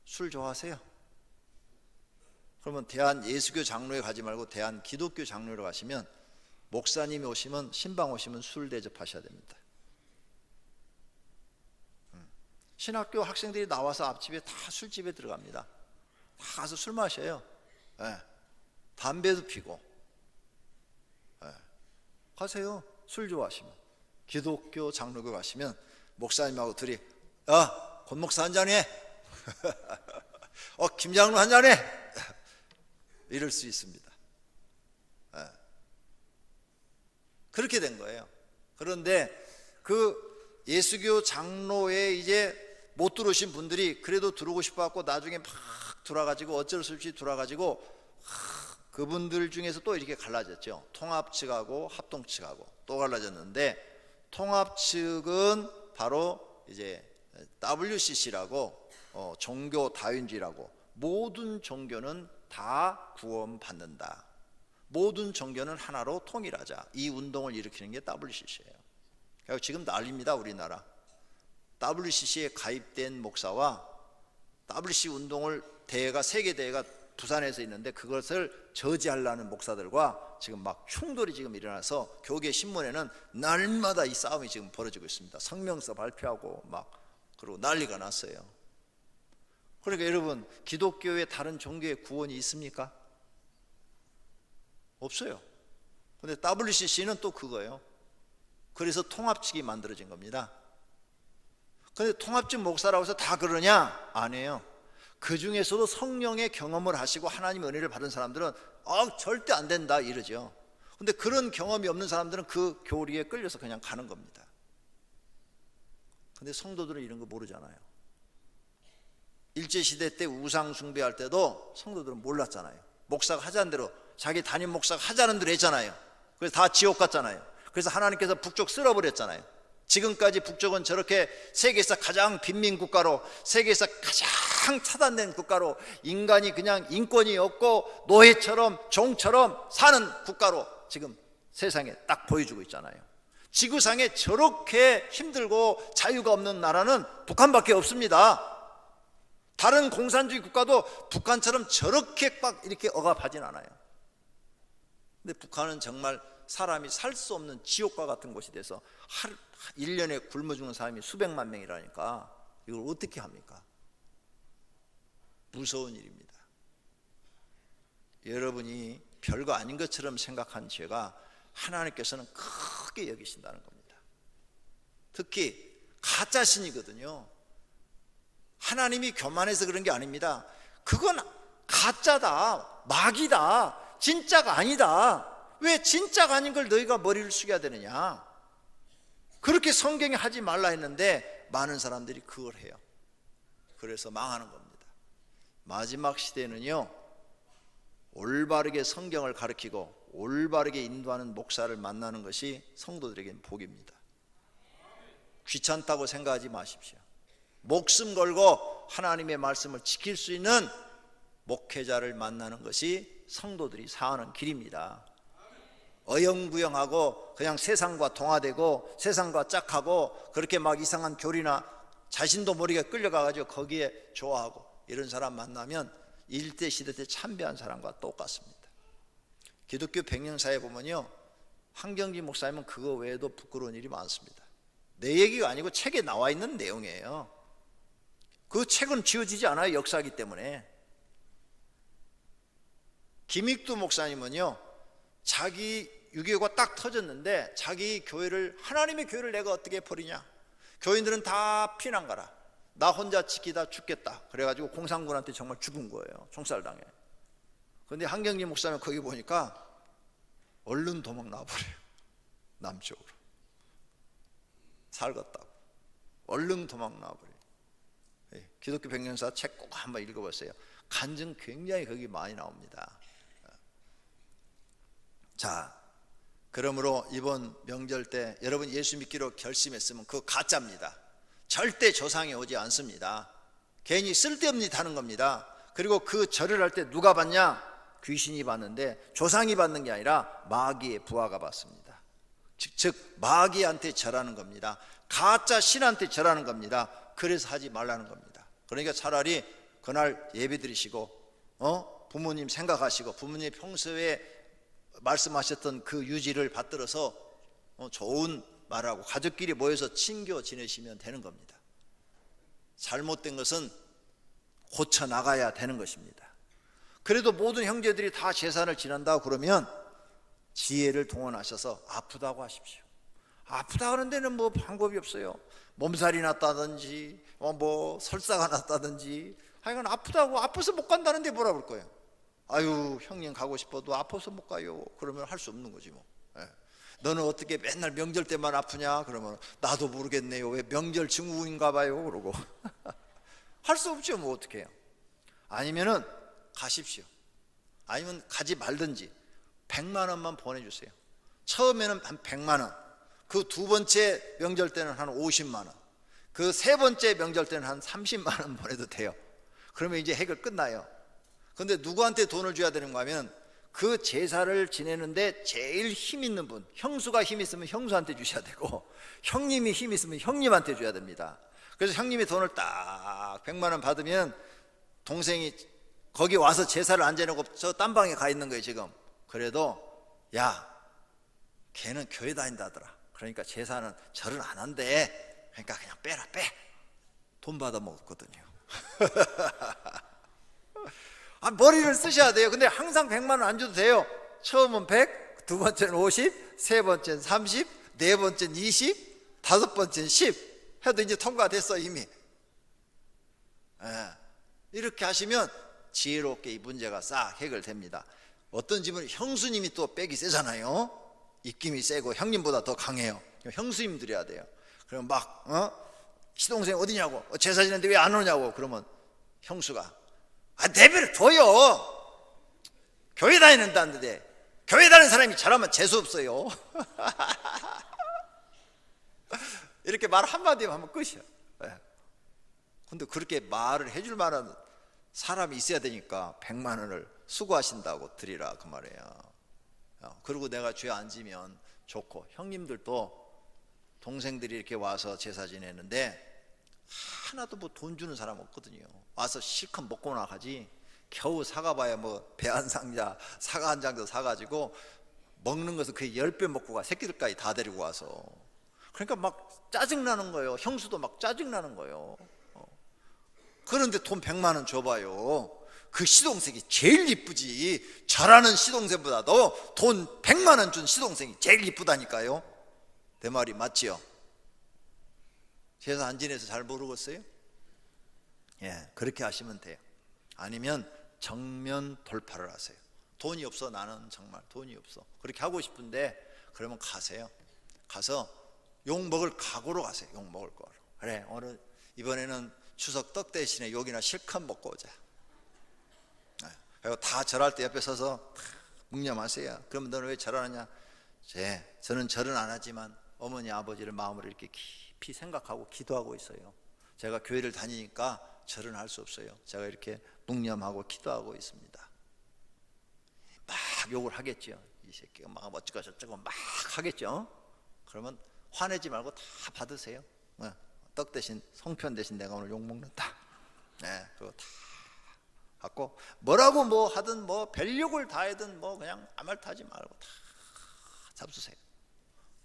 술 좋아하세요? 그러면 대한 예수교 장로에 가지 말고 대한 기독교 장로로 가시면, 목사님이 오시면, 신방 오시면 술 대접하셔야 됩니다. 신학교 학생들이 나와서 앞집에 다 술집에 들어갑니다. 다 가서 술 마셔요. 네. 담배도 피고. 네. 가세요. 술 좋아하시면. 기독교 장로교 가시면 목사님하고 둘이, 야, 권 목사 한 잔해. 김 장로 한 잔해. 이럴 수 있습니다. 네. 그렇게 된 거예요. 그런데 그 예수교 장로에 이제 못 들어오신 분들이 그래도 들어오고 싶어갖고 나중에 막 들어와가지고 어쩔 수 없이 들어와가지고 그분들 중에서 또 이렇게 갈라졌죠. 통합 측하고 합동 측하고 또 갈라졌는데, 통합 측은 바로 이제 WCC라고 종교 다윈주의라고, 모든 종교는 다 구원받는다, 모든 종교는 하나로 통일하자, 이 운동을 일으키는 게 WCC예요. 지금 난립니다. 우리나라 WCC에 가입된 목사와 WCC 운동을 대회가, 세계 대회가 부산에서 있는데 그것을 저지하려는 목사들과 지금 막 충돌이 지금 일어나서 교계 신문에는 날마다 이 싸움이 지금 벌어지고 있습니다. 성명서 발표하고 막 그러고 난리가 났어요. 그러니까 여러분, 기독교의 다른 종교의 구원이 있습니까? 없어요. 근데 WCC는 또 그거예요. 그래서 통합측이 만들어진 겁니다. 근데 통합측 목사라고 해서 다 그러냐? 아니에요. 그 중에서도 성령의 경험을 하시고 하나님의 은혜를 받은 사람들은 절대 안 된다 이러죠. 근데 그런 경험이 없는 사람들은 그 교리에 끌려서 그냥 가는 겁니다. 근데 성도들은 이런 거 모르잖아요. 일제시대 때 우상 숭배할 때도 성도들은 몰랐잖아요. 목사가 하자는 대로, 자기 담임 목사가 하자는 대로 했잖아요. 그래서 다 지옥 갔잖아요. 그래서 하나님께서 북쪽 쓸어버렸잖아요. 지금까지 북쪽은 저렇게 세계에서 가장 빈민 국가로, 세계에서 가장 차단된 국가로, 인간이 그냥 인권이 없고 노예처럼 종처럼 사는 국가로 지금 세상에 딱 보여주고 있잖아요. 지구상에 저렇게 힘들고 자유가 없는 나라는 북한밖에 없습니다. 다른 공산주의 국가도 북한처럼 저렇게 막 이렇게 억압하진 않아요. 근데 북한은 정말 사람이 살 수 없는 지옥과 같은 곳이 돼서 1년에 굶어 죽는 사람이 수백만 명이라니까 이걸 어떻게 합니까? 무서운 일입니다. 여러분이 별거 아닌 것처럼 생각한 죄가 하나님께서는 크게 여기신다는 겁니다. 특히 가짜 신이거든요. 하나님이 교만해서 그런 게 아닙니다. 그건 가짜다, 마귀다, 진짜가 아니다. 왜 진짜가 아닌 걸 너희가 머리를 숙여야 되느냐? 그렇게 성경이 하지 말라 했는데 많은 사람들이 그걸 해요. 그래서 망하는 겁니다. 마지막 시대는요, 올바르게 성경을 가르치고 올바르게 인도하는 목사를 만나는 것이 성도들에게는 복입니다. 귀찮다고 생각하지 마십시오. 목숨 걸고 하나님의 말씀을 지킬 수 있는 목회자를 만나는 것이 성도들이 사는 길입니다. 어영부영하고 그냥 세상과 동화되고 세상과 짝하고 그렇게 막 이상한 교리나 자신도 모르게 끌려가가지고 거기에 좋아하고 이런 사람 만나면 일대 시대 때 참배한 사람과 똑같습니다. 기독교 100년사에 보면요, 한경지 목사님은 그거 외에도 부끄러운 일이 많습니다. 내 얘기가 아니고 책에 나와 있는 내용이에요. 그 책은 지워지지 않아요. 역사이기 때문에. 김익두 목사님은요, 자기 6.25가 딱 터졌는데 자기 교회를, 하나님의 교회를 내가 어떻게 버리냐, 교인들은 다 피난 가라, 나 혼자 지키다 죽겠다, 그래가지고 공산군한테 정말 죽은 거예요. 총살당해. 그런데 한경진 목사님 거기 보니까 얼른 도망 나와버려요. 남쪽으로 살겠다고 얼른 도망 나와버려요. 기독교 백년사 책 꼭 한번 읽어보세요. 간증 굉장히 거기 많이 나옵니다. 자, 그러므로 이번 명절 때 여러분 예수 믿기로 결심했으면 그거 가짜입니다. 절대 조상이 오지 않습니다. 괜히 쓸데없는 짓 하는 겁니다. 그리고 그 절을 할 때 누가 받냐? 귀신이 받는데 조상이 받는 게 아니라 마귀의 부하가 받습니다. 즉 마귀한테 절하는 겁니다. 가짜 신한테 절하는 겁니다. 그래서 하지 말라는 겁니다. 그러니까 차라리 그날 예배 드리시고 부모님 생각하시고 부모님 평소에 말씀하셨던 그 유지를 받들어서 좋은 말하고 가족끼리 모여서 친교 지내시면 되는 겁니다. 잘못된 것은 고쳐 나가야 되는 것입니다. 그래도 모든 형제들이 다 제사를 지낸다고 그러면 지혜를 동원하셔서 아프다고 하십시오. 아프다 하는 데는 뭐 방법이 없어요. 몸살이 났다든지 뭐 설사가 났다든지 하여간 아프다고, 아파서 못 간다는데 뭐라 그럴 거예요. 아유, 형님 가고 싶어도 아파서 못 가요. 그러면 할 수 없는 거지 뭐. 너는 어떻게 맨날 명절 때만 아프냐? 그러면 나도 모르겠네요. 왜 명절 증후군인가 봐요. 그러고 할 수 없죠. 뭐 어떻게 해요. 아니면은 가십시오. 아니면 가지 말든지 100만 원만 보내주세요. 처음에는 한 100만 원, 그 두 번째 명절 때는 한 50만 원, 그 세 번째 명절 때는 한 30만 원 보내도 돼요. 그러면 이제 해결 끝나요. 근데 누구한테 돈을 줘야 되는가 하면 그 제사를 지내는데 제일 힘 있는 분, 형수가 힘 있으면 형수한테 주셔야 되고 형님이 힘 있으면 형님한테 줘야 됩니다. 그래서 형님이 돈을 딱 100만 원 받으면 동생이 거기 와서 제사를 안 지내고 저 딴 방에 가 있는 거예요 지금. 그래도 야, 걔는 교회 다닌다더라. 그러니까 제사는 절은 안 한대. 그러니까 그냥 빼라, 빼. 돈 받아 먹었거든요. 머리를 쓰셔야 돼요. 근데 항상 100만 원 안 줘도 돼요. 처음은 100, 두 번째는 50, 세 번째는 30, 네 번째는 20, 다섯 번째는 10 해도 이제 통과됐어 이미. 이렇게 하시면 지혜롭게 이 문제가 싹 해결됩니다. 어떤 집은 형수님이 또 빽이 세잖아요. 입김이 세고 형님보다 더 강해요. 형수님 드려야 돼요. 그러면 막 시동생 어디냐고, 제사 지내는데 왜 안 오냐고. 그러면 형수가 내버려 둬요. 교회 다니는다는데 교회 다니는 사람이 잘하면 재수 없어요. 이렇게 말 한마디만 하면 끝이야. 근데 그렇게 말을 해줄 만한 사람이 있어야 되니까 100만 원을 수고하신다고 드리라 그 말이에요. 그리고 내가 죄 안 지면 좋고, 형님들도 동생들이 이렇게 와서 제사 지내는데 하나도 뭐 돈 주는 사람 없거든요. 와서 실컷 먹고 나가지. 겨우 사가봐야 뭐 배 한 상자, 사과 한 장도 사가지고 먹는 것은 그게 10배 먹고 가. 새끼들까지 다 데리고 와서. 그러니까 막 짜증나는 거예요. 형수도 막 짜증나는 거예요. 그런데 돈 100만 원 줘봐요. 그 시동생이 제일 이쁘지. 잘하는 시동생보다도 돈 100만 원 준 시동생이 제일 이쁘다니까요. 내 말이 맞지요? 제사 안 지내서 잘 모르겠어요? 예, 그렇게 하시면 돼요. 아니면 정면 돌파를 하세요. 돈이 없어, 나는 정말 돈이 없어. 그렇게 하고 싶은데 그러면 가세요. 가서 욕 먹을 각오로 가세요. 욕 먹을 거로. 그래, 오늘 이번에는 추석 떡 대신에 욕이나 실컷 먹고 오자. 그리고 다 절할 때 옆에 서서 묵념하세요. 그러면 너는 왜 절하느냐? 저는 절은 안 하지만 어머니 아버지를 마음으로 이렇게 깊이 생각하고 기도하고 있어요. 제가 교회를 다니니까 절은 할 수 없어요. 제가 이렇게 묵념하고 기도하고 있습니다. 막 욕을 하겠죠. 이 새끼가 막 어쩌고 저쩌고 막 하겠죠. 그러면 화내지 말고 다 받으세요. 떡 대신, 송편 대신 내가 오늘 욕 먹는다. 그거 다 갖고 뭐라고 뭐 하든 뭐 별욕을 다 하든 뭐 그냥 아무 말도 하지 말고 다 잡수세요.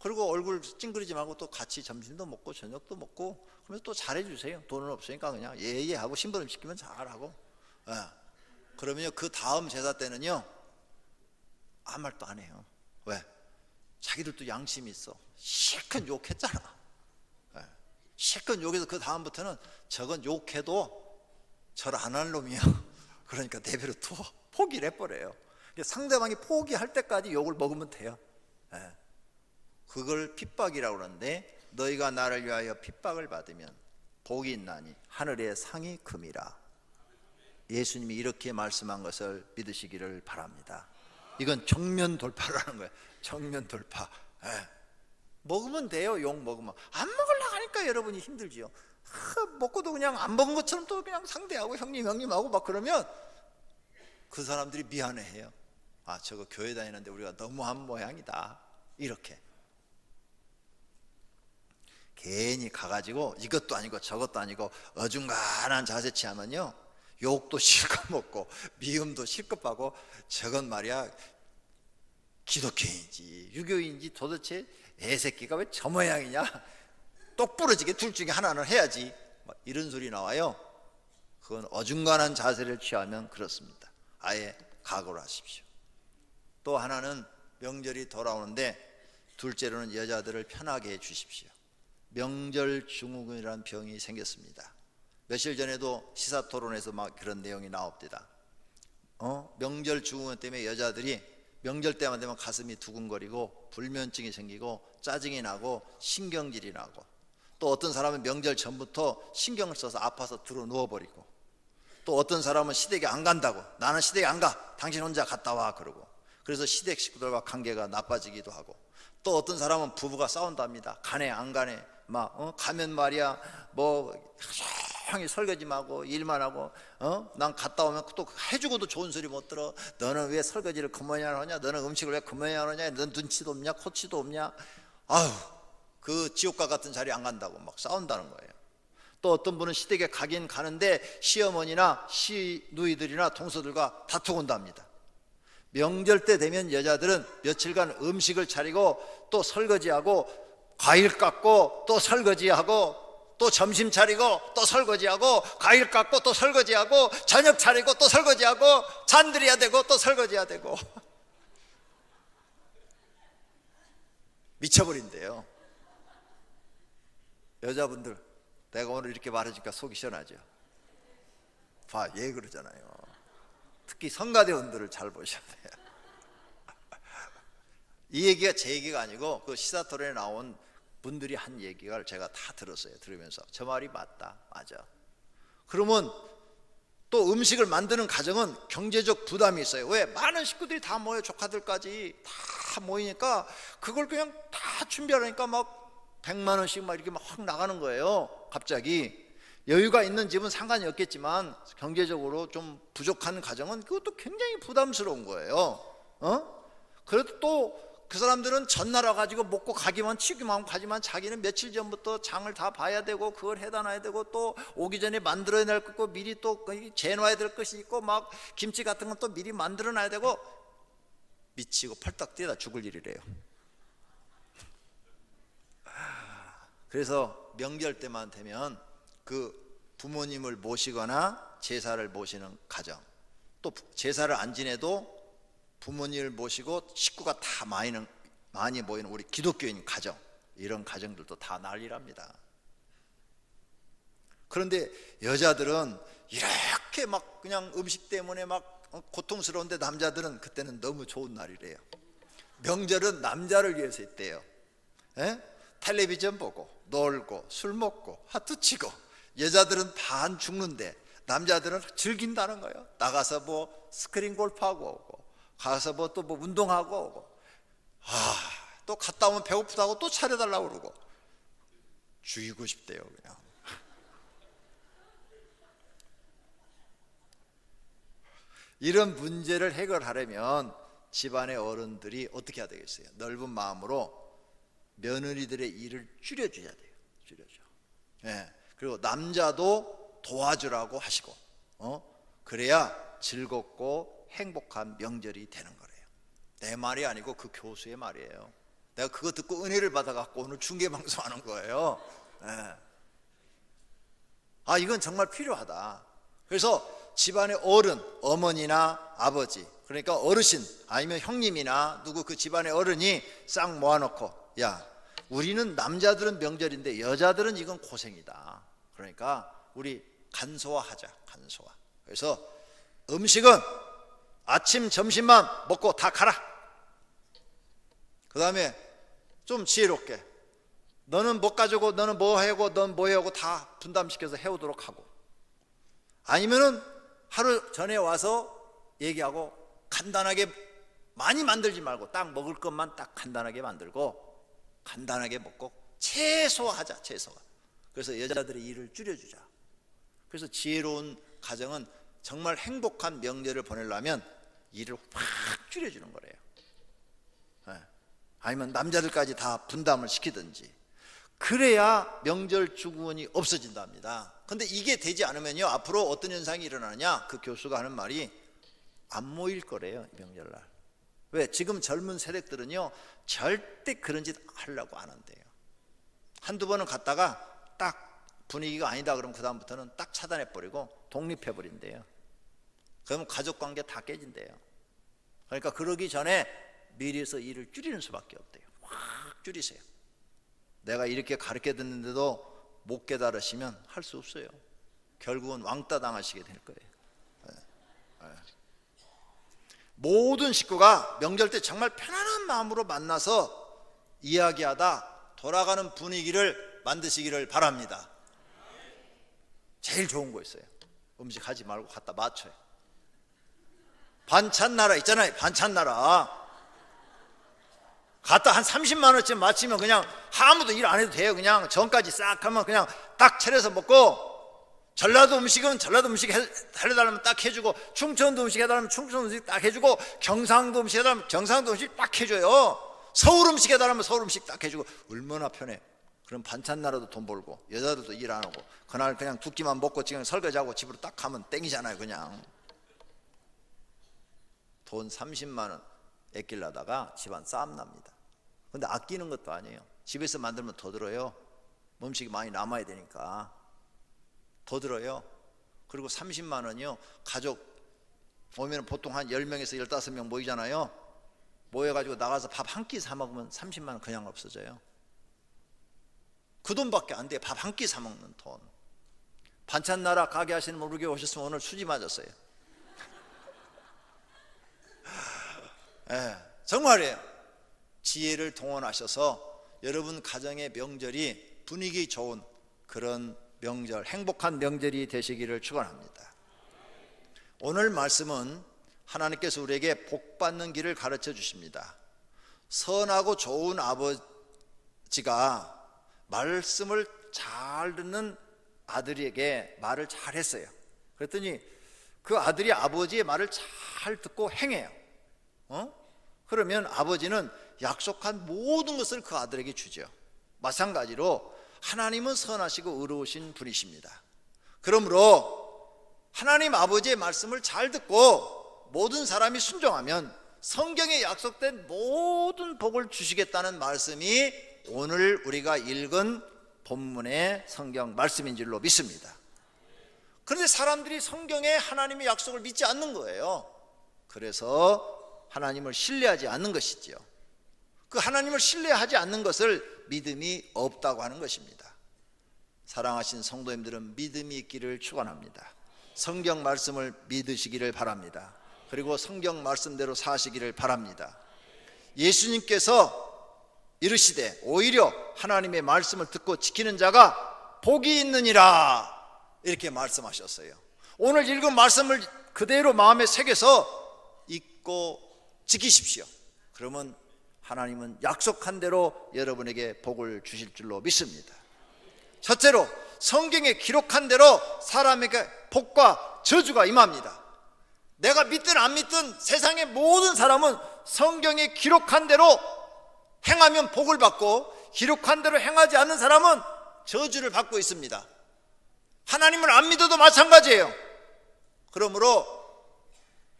그리고 얼굴 찡그리지 말고 또 같이 점심도 먹고 저녁도 먹고 그러면서 또 잘해주세요. 돈은 없으니까 그냥 예예 하고 심부름 시키면 잘하고. 예. 그러면요 그 다음 제사 때는요 아무 말도 안 해요. 왜? 자기들도 양심이 있어. 실컷 욕했잖아. 예. 실컷 욕해서 그 다음부터는 저건 욕해도 절 안 할 놈이야. 그러니까 내버려 두어 포기를 해버려요. 상대방이 포기할 때까지 욕을 먹으면 돼요. 예. 그걸 핍박이라고 그러는데 너희가 나를 위하여 핍박을 받으면 복이 있나니 하늘의 상이 금이라. 예수님이 이렇게 말씀한 것을 믿으시기를 바랍니다. 이건 정면 돌파라는 거예요. 정면 돌파. 예. 먹으면 돼요. 욕 먹으면. 안 먹으려고 하니까 여러분이 힘들지요. 먹고도 그냥 안 먹은 것처럼 또 그냥 상대하고 형님하고 막 그러면 그 사람들이 미안해해요. 아 저거 교회 다니는데 우리가 너무한 모양이다. 이렇게 괜히 가가지고 이것도 아니고 저것도 아니고 어중간한 자세 취하면요 욕도 실컷 먹고 미움도 실컷 하고 저건 말이야 기독교인지 유교인지 도대체 애새끼가 왜 저 모양이냐 똑 부러지게 둘 중에 하나는 해야지 이런 소리 나와요. 그건 어중간한 자세를 취하면 그렇습니다. 아예 각오를 하십시오. 또 하나는 명절이 돌아오는데 둘째로는 여자들을 편하게 해 주십시오. 명절 증후군이라는 병이 생겼습니다. 며칠 전에도 시사토론에서 막 그런 내용이 나옵니다. 명절 증후군 때문에 여자들이 명절 때만 되면 가슴이 두근거리고 불면증이 생기고 짜증이 나고 신경질이 나고 또 어떤 사람은 명절 전부터 신경을 써서 아파서 들어 누워버리고 또 어떤 사람은 시댁에 안 간다고 나는 시댁에 안 가 당신 혼자 갔다 와 그러고 그래서 시댁 식구들과 관계가 나빠지기도 하고 또 어떤 사람은 부부가 싸운답니다. 가네 안 가네 막 가면 말이야 뭐 조용히 설거지만 하고 일만 하고 난 갔다 오면 또 해주고도 좋은 소리 못 들어. 너는 왜 설거지를 그만이 안 하냐 너는 음식을 왜 그만이 안 하냐 넌 눈치도 없냐 코치도 없냐 아유 그 지옥과 같은 자리에 안 간다고 막 싸운다는 거예요. 또 어떤 분은 시댁에 가긴 가는데 시어머니나 시누이들이나 동서들과 다투고 온답니다. 명절 때 되면 여자들은 며칠간 음식을 차리고 또 설거지하고 과일 깎고 또 설거지하고 또 점심 차리고 또 설거지하고 과일 깎고 또 설거지하고 저녁 차리고 또 설거지하고 잔들여야 되고 또 설거지해야 되고 미쳐버린대요. 여자분들 내가 오늘 이렇게 말해주니까 속이 시원하죠. 봐, 예 그러잖아요. 특히 성가대원들을 잘 보셔야 돼요. 이 얘기가 제 얘기가 아니고 그 시사토론에 나온 분들이 한 얘기를 제가 다 들었어요. 들으면서 저 말이 맞다, 맞아. 그러면 또 음식을 만드는 가정은 경제적 부담이 있어요. 왜? 많은 식구들이 다 모여 조카들까지 다 모이니까 그걸 그냥 다 준비하려니까 막 100만 원씩 막 이렇게 막 확 나가는 거예요. 갑자기 여유가 있는 집은 상관이 없겠지만 경제적으로 좀 부족한 가정은 그것도 굉장히 부담스러운 거예요. 그래도 또 그 사람들은 전날 와가지고 먹고 가기만 치기만 하고 가지만 자기는 며칠 전부터 장을 다 봐야 되고 그걸 해다 놔야 되고 또 오기 전에 만들어야 될 거 있고 미리 또 재놔야 될 것이 있고 막 김치 같은 건 또 미리 만들어 놔야 되고 미치고 펄떡 뛰다 죽을 일이래요. 그래서 명절 때만 되면 그 부모님을 모시거나 제사를 모시는 가정 또 제사를 안 지내도 부모님을 모시고 식구가 다 많이 모이는 우리 기독교인 가정 이런 가정들도 다 난리랍니다. 그런데 여자들은 이렇게 막 그냥 음식 때문에 막 고통스러운데 남자들은 그때는 너무 좋은 날이래요. 명절은 남자를 위해서 있대요. 텔레비전 보고 놀고 술 먹고 하트 치고 여자들은 반 죽는데 남자들은 즐긴다는 거예요. 나가서 뭐 스크린 골프하고 오고 가서 뭐 또 뭐 운동하고 오고 또 갔다 오면 배고프다고 또 차려달라고 그러고 죽이고 싶대요. 그냥 이런 문제를 해결하려면 집안의 어른들이 어떻게 해야 되겠어요? 넓은 마음으로 며느리들의 일을 줄여줘야 돼요. 줄여줘. 그리고 남자도 도와주라고 하시고 그래야 즐겁고 행복한 명절이 되는 거래요. 내 말이 아니고 그 교수의 말이에요. 내가 그거 듣고 은혜를 받아갖고 오늘 중계방송하는 거예요. 예. 이건 정말 필요하다. 그래서 집안의 어른, 어머니나 아버지, 그러니까 어르신 아니면 형님이나 누구 그 집안의 어른이 싹 모아놓고, 야, 우리는 남자들은 명절인데 여자들은 이건 고생이다. 그러니까 우리 간소화하자. 간소화. 그래서 음식은 아침 점심만 먹고 다 가라. 그 다음에 좀 지혜롭게, 너는 뭐 가지고 너는 뭐 해고 넌 뭐 해고 다 분담시켜서 해오도록 하고, 아니면은 하루 전에 와서 얘기하고 간단하게 많이 만들지 말고 딱 먹을 것만 딱 간단하게 만들고 간단하게 먹고 최소화하자. 최소화. 그래서 여자들의 일을 줄여주자. 그래서 지혜로운 가정은 정말 행복한 명절을 보내려면 일을 확 줄여주는 거래요. 네. 아니면 남자들까지 다 분담을 시키든지, 그래야 명절 주구원이 없어진답니다. 근데 이게 되지 않으면요, 앞으로 어떤 현상이 일어나느냐, 그 교수가 하는 말이 안 모일 거래요, 명절날. 왜? 지금 젊은 세력들은요 절대 그런 짓 하려고 안 한대요. 한두 번은 갔다가 딱 분위기가 아니다 그러면 그 다음부터는 딱 차단해버리고 독립해버린대요. 그러면 가족관계 다 깨진대요. 그러니까 그러기 전에 미리서 일을 줄이는 수밖에 없대요. 확 줄이세요. 내가 이렇게 가르쳐 듣는데도 못 깨달으시면 할 수 없어요. 결국은 왕따 당하시게 될 거예요. 모든 식구가 명절 때 정말 편안한 마음으로 만나서 이야기하다 돌아가는 분위기를 만드시기를 바랍니다. 제일 좋은 거 있어요. 음식 하지 말고 갖다 맞춰요. 반찬 나라 있잖아요. 반찬 나라 갖다 한 30만 원쯤 맞추면 그냥 아무도 일 안 해도 돼요. 그냥 전까지 싹 하면 그냥 딱 차려서 먹고, 전라도 음식은 전라도 음식 해달라면 딱 해주고, 충청도 음식 해달라면 충청도 음식 딱 해주고, 경상도 음식 해달라면 경상도 음식 딱 해줘요. 서울 음식 해달라면 서울 음식 딱 해주고. 얼마나 편해. 그럼 반찬 나라도 돈 벌고 여자들도 일 안 하고 그날 그냥 두 끼만 먹고 지금 설거지하고 집으로 딱 가면 땡이잖아요. 그냥 돈 30만 원 아끼려다가 집안 싸움 납니다. 근데 아끼는 것도 아니에요. 집에서 만들면 더 들어요. 음식이 많이 남아야 되니까 더 들어요. 그리고 30만 원이요, 가족 오면 보통 한 10명에서 15명 모이잖아요. 모여가지고 나가서 밥 한 끼 사 먹으면 30만 원 그냥 없어져요. 그 돈밖에 안 돼요. 밥 한 끼 사 먹는 돈. 반찬 나라 가게 하시는 분 우리 교회 오셨으면 오늘 수지 맞았어요. 네, 정말이에요. 지혜를 동원하셔서 여러분 가정의 명절이 분위기 좋은 그런 명절, 행복한 명절이 되시기를 축원합니다. 오늘 말씀은 하나님께서 우리에게 복받는 길을 가르쳐 주십니다. 선하고 좋은 아버지가 말씀을 잘 듣는 아들에게 말을 잘 했어요. 그랬더니 그 아들이 아버지의 말을 잘 듣고 행해요. 그러면 아버지는 약속한 모든 것을 그 아들에게 주죠. 마찬가지로 하나님은 선하시고 의로우신 분이십니다. 그러므로 하나님 아버지의 말씀을 잘 듣고 모든 사람이 순종하면 성경에 약속된 모든 복을 주시겠다는 말씀이 오늘 우리가 읽은 본문의 성경 말씀인 줄로 믿습니다. 그런데 사람들이 성경에 하나님의 약속을 믿지 않는 거예요. 그래서 하나님을 신뢰하지 않는 것이지요. 그 하나님을 신뢰하지 않는 것을 믿음이 없다고 하는 것입니다. 사랑하신 성도님들은 믿음이 있기를 축원합니다. 성경 말씀을 믿으시기를 바랍니다. 그리고 성경 말씀대로 사시기를 바랍니다. 예수님께서 이르시되 오히려 하나님의 말씀을 듣고 지키는 자가 복이 있느니라 이렇게 말씀하셨어요. 오늘 읽은 말씀을 그대로 마음에 새겨서 읽고 지키십시오. 그러면 하나님은 약속한 대로 여러분에게 복을 주실 줄로 믿습니다. 첫째로 성경에 기록한 대로 사람에게 복과 저주가 임합니다. 내가 믿든 안 믿든 세상의 모든 사람은 성경에 기록한 대로 행하면 복을 받고 기록한 대로 행하지 않는 사람은 저주를 받고 있습니다. 하나님을 안 믿어도 마찬가지예요. 그러므로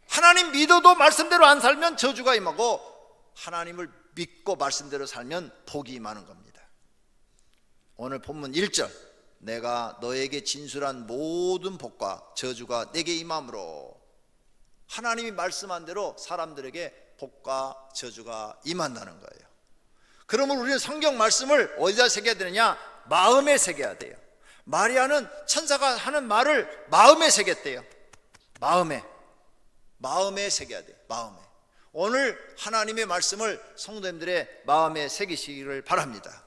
하나님 믿어도 말씀대로 안 살면 저주가 임하고 하나님을 믿고 말씀대로 살면 복이 많은 겁니다. 오늘 본문 1절, 내가 너에게 진술한 모든 복과 저주가 내게 임함으로, 하나님이 말씀한 대로 사람들에게 복과 저주가 임한다는 거예요. 그러면 우리는 성경 말씀을 어디다 새겨야 되느냐? 마음에 새겨야 돼요. 마리아는 천사가 하는 말을 마음에 새겼대요. 마음에 새겨야 돼요. 마음에. 오늘 하나님의 말씀을 성도님들의 마음에 새기시기를 바랍니다.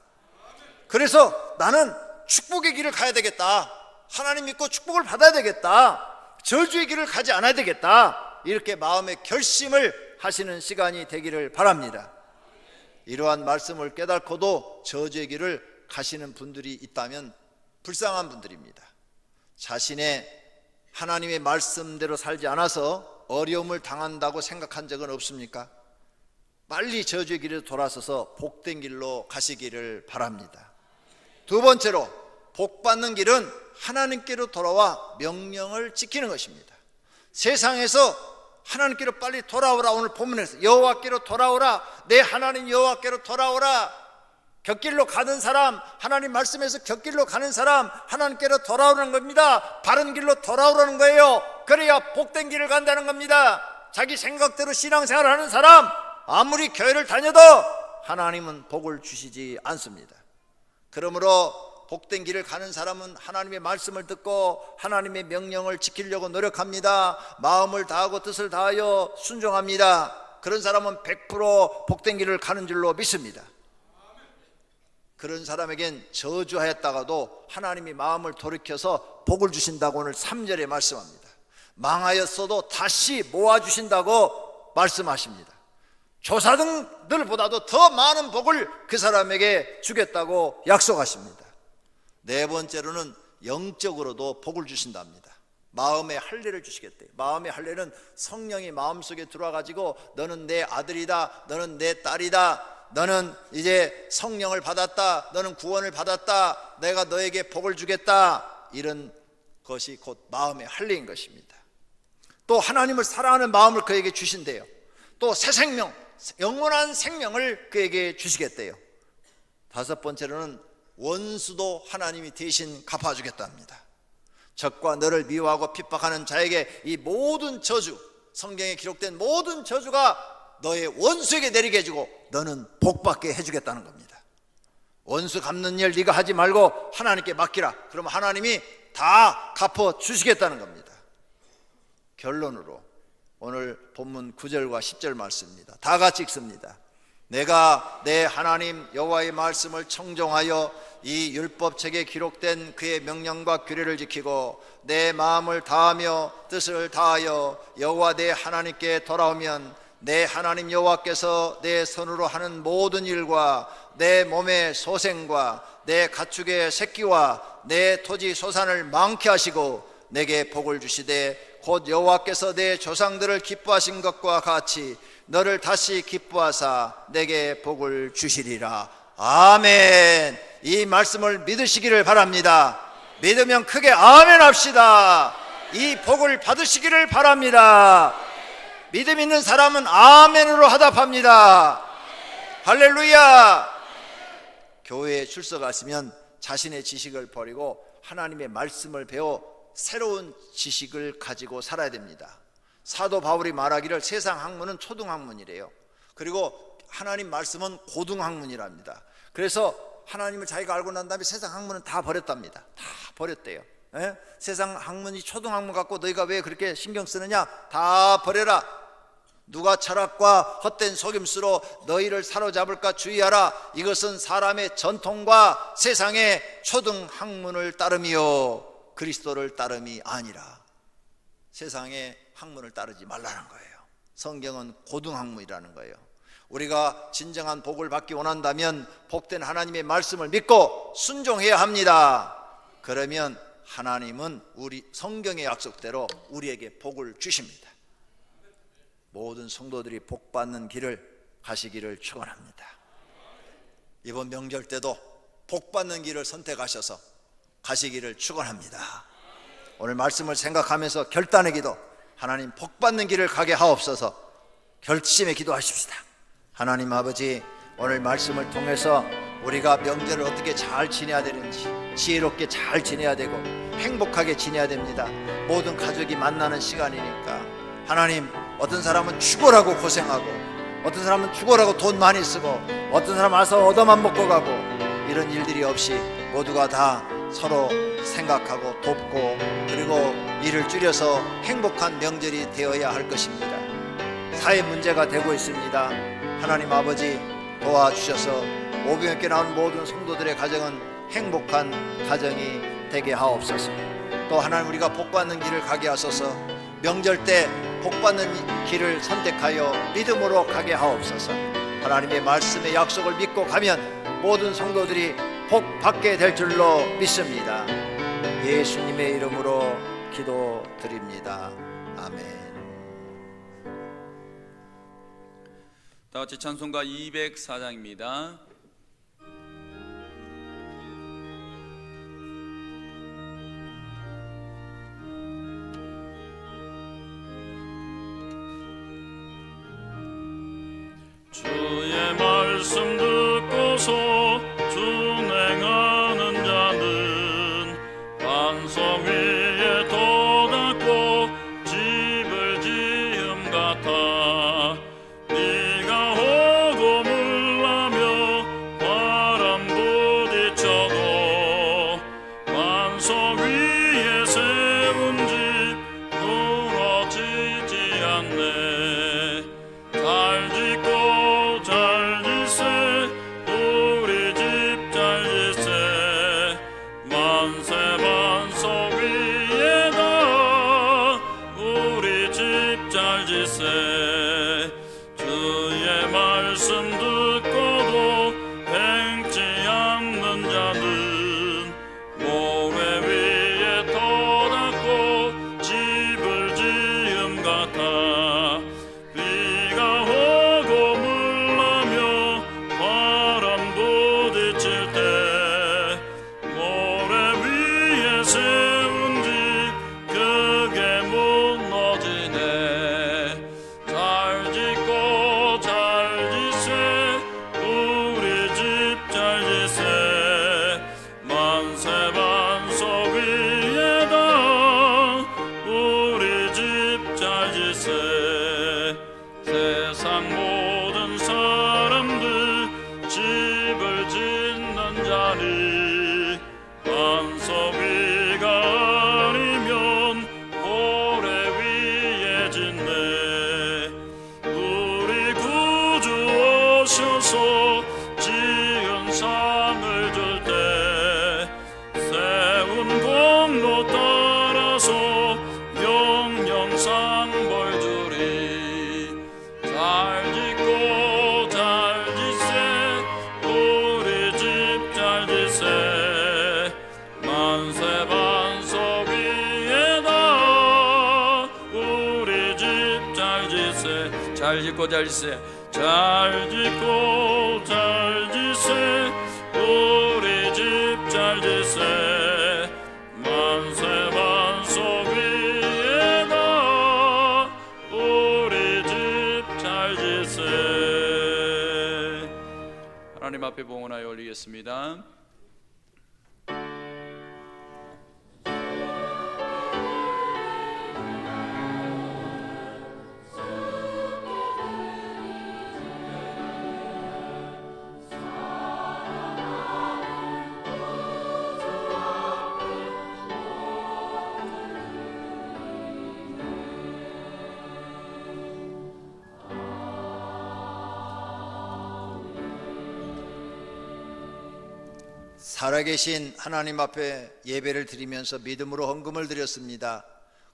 그래서 나는 축복의 길을 가야 되겠다, 하나님 믿고 축복을 받아야 되겠다, 저주의 길을 가지 않아야 되겠다, 이렇게 마음의 결심을 하시는 시간이 되기를 바랍니다. 이러한 말씀을 깨닫고도 저주의 길을 가시는 분들이 있다면 불쌍한 분들입니다. 자신의 하나님의 말씀대로 살지 않아서 어려움을 당한다고 생각한 적은 없습니까? 빨리 저주의 길에 돌아서서 복된 길로 가시기를 바랍니다. 두 번째로, 복받는 길은 하나님께로 돌아와 명령을 지키는 것입니다. 세상에서 하나님께로 빨리 돌아오라, 오늘 본문에서 여호와께로 돌아오라, 내 하나님 여호와께로 돌아오라. 곁길로 가는 사람, 하나님 말씀에서 곁길로 가는 사람, 하나님께로 돌아오는 겁니다. 바른 길로 돌아오라는 거예요. 그래야 복된 길을 간다는 겁니다. 자기 생각대로 신앙생활을 하는 사람, 아무리 교회를 다녀도 하나님은 복을 주시지 않습니다. 그러므로 복된 길을 가는 사람은 하나님의 말씀을 듣고 하나님의 명령을 지키려고 노력합니다. 마음을 다하고 뜻을 다하여 순종합니다. 그런 사람은 100% 복된 길을 가는 줄로 믿습니다. 그런 사람에겐 저주하였다가도 하나님이 마음을 돌이켜서 복을 주신다고 오늘 3절에 말씀합니다. 망하였어도 다시 모아주신다고 말씀하십니다. 조사들보다도 더 많은 복을 그 사람에게 주겠다고 약속하십니다. 네 번째로는 영적으로도 복을 주신답니다. 마음의 할례를 주시겠대요. 마음의 할례는 성령이 마음속에 들어와가지고 너는 내 아들이다, 너는 내 딸이다, 너는 이제 성령을 받았다, 너는 구원을 받았다, 내가 너에게 복을 주겠다, 이런 것이 곧 마음의 할례인 것입니다. 또 하나님을 사랑하는 마음을 그에게 주신대요. 또 새 생명, 영원한 생명을 그에게 주시겠대요. 다섯 번째로는 원수도 하나님이 대신 갚아주겠답니다. 적과 너를 미워하고 핍박하는 자에게 이 모든 저주, 성경에 기록된 모든 저주가 너의 원수에게 내리게 해주고 너는 복받게 해주겠다는 겁니다. 원수 갚는 일 네가 하지 말고 하나님께 맡기라. 그러면 하나님이 다 갚아주시겠다는 겁니다. 결론으로 오늘 본문 9절과 10절 말씀입니다. 다 같이 읽습니다. 내가 내 하나님 여호와의 말씀을 청종하여 이 율법책에 기록된 그의 명령과 규례를 지키고 내 마음을 다하며 뜻을 다하여 여호와 내 하나님께 돌아오면 내 하나님 여호와께서 내 손으로 하는 모든 일과 내 몸의 소생과 내 가축의 새끼와 내 토지 소산을 많게 하시고 내게 복을 주시되 곧 여호와께서 내 조상들을 기뻐하신 것과 같이 너를 다시 기뻐하사 내게 복을 주시리라. 아멘. 이 말씀을 믿으시기를 바랍니다. 믿으면 크게 아멘 합시다. 이 복을 받으시기를 바랍니다. 믿음 있는 사람은 아멘으로 화답합니다. 할렐루야. 교회에 출석하시면 자신의 지식을 버리고 하나님의 말씀을 배워 새로운 지식을 가지고 살아야 됩니다. 사도 바울이 말하기를 세상 학문은 초등학문이래요. 그리고 하나님 말씀은 고등학문이랍니다. 그래서 하나님을 자기가 알고 난 다음에 세상 학문은 다 버렸답니다. 다 버렸대요. 에? 세상 학문이 초등학문 갖고 너희가 왜 그렇게 신경 쓰느냐? 다 버려라. 누가 철학과 헛된 속임수로 너희를 사로잡을까 주의하라. 이것은 사람의 전통과 세상의 초등학문을 따름이요 그리스도를 따름이 아니라. 세상의 학문을 따르지 말라는 거예요. 성경은 고등학문이라는 거예요. 우리가 진정한 복을 받기 원한다면 복된 하나님의 말씀을 믿고 순종해야 합니다. 그러면 하나님은 우리 성경의 약속대로 우리에게 복을 주십니다. 모든 성도들이 복받는 길을 가시기를 축원합니다. 이번 명절 때도 복받는 길을 선택하셔서 가시기를 축원합니다. 오늘 말씀을 생각하면서 결단의 기도, 하나님 복받는 길을 가게 하옵소서 결심의 기도하십시다. 하나님 아버지, 오늘 말씀을 통해서 우리가 명절을 어떻게 잘 지내야 되는지, 지혜롭게 잘 지내야 되고 행복하게 지내야 됩니다. 모든 가족이 만나는 시간이니까. 하나님, 어떤 사람은 죽어라고 고생하고, 어떤 사람은 죽어라고 돈 많이 쓰고, 어떤 사람은 와서 얻어만 먹고 가고, 이런 일들이 없이 모두가 다 서로 생각하고 돕고, 그리고 일을 줄여서 행복한 명절이 되어야 할 것입니다. 사회 문제가 되고 있습니다. 하나님 아버지, 도와주셔서 오병이어께 나온 모든 성도들의 가정은 행복한 가정이 되게 하옵소서. 또 하나님, 우리가 복받는 길을 가게 하소서. 명절 때 복받는 길을 선택하여 믿음으로 가게 하옵소서. 하나님의 말씀의 약속을 믿고 가면 모든 성도들이 복 받게 될 줄로 믿습니다. 예수님의 이름으로 기도드립니다. 아멘. 다 같이 찬송가 204장입니다. 주의 말씀 듣고서 준행하는 자는 반석 위에 돋았고 집을 지음 같아. 네가 오고 물나며 바람 부딪혀도 반석 위에 세운 집 무너지지 않네. 잘 짓고 잘 짓세, 우리 집 잘 짓세. 만세 반석 위에다 우리 집 잘 짓세. 주의 말씀 듣고도 행치 않는 자는 모래 위에 돋았고 집을 지음 같아. 비가 오고 물나며 바람 부딪힐 때 모래 위에 세운 집 크게 무너지네. 잘 짓고 잘 짓세, 우리 집 잘 짓세. 만세 반석 위에다 우리 집 잘 짓세. 세상 모든 사람들 집을 짓는 자니 반석 위가 아니면 모래 위에 짓네. 우리 구주 오셔서 지은 상을 줄 때 세운 공로 따라서 영영상 벌 주리. 잘 짓고 잘 짓세, 우리 집 잘 짓세. 만세 반석 위에다 우리 집 잘 짓세. 잘 짓고 잘 짓세. 잘 짓고 잘 짓세, 우리 집 잘 짓세. 만세 반석 위에다 우리 집 잘 짓세. 하나님 앞에 봉헌하여 올리겠습니다. 살아계신 하나님 앞에 예배를 드리면서 믿음으로 헌금을 드렸습니다.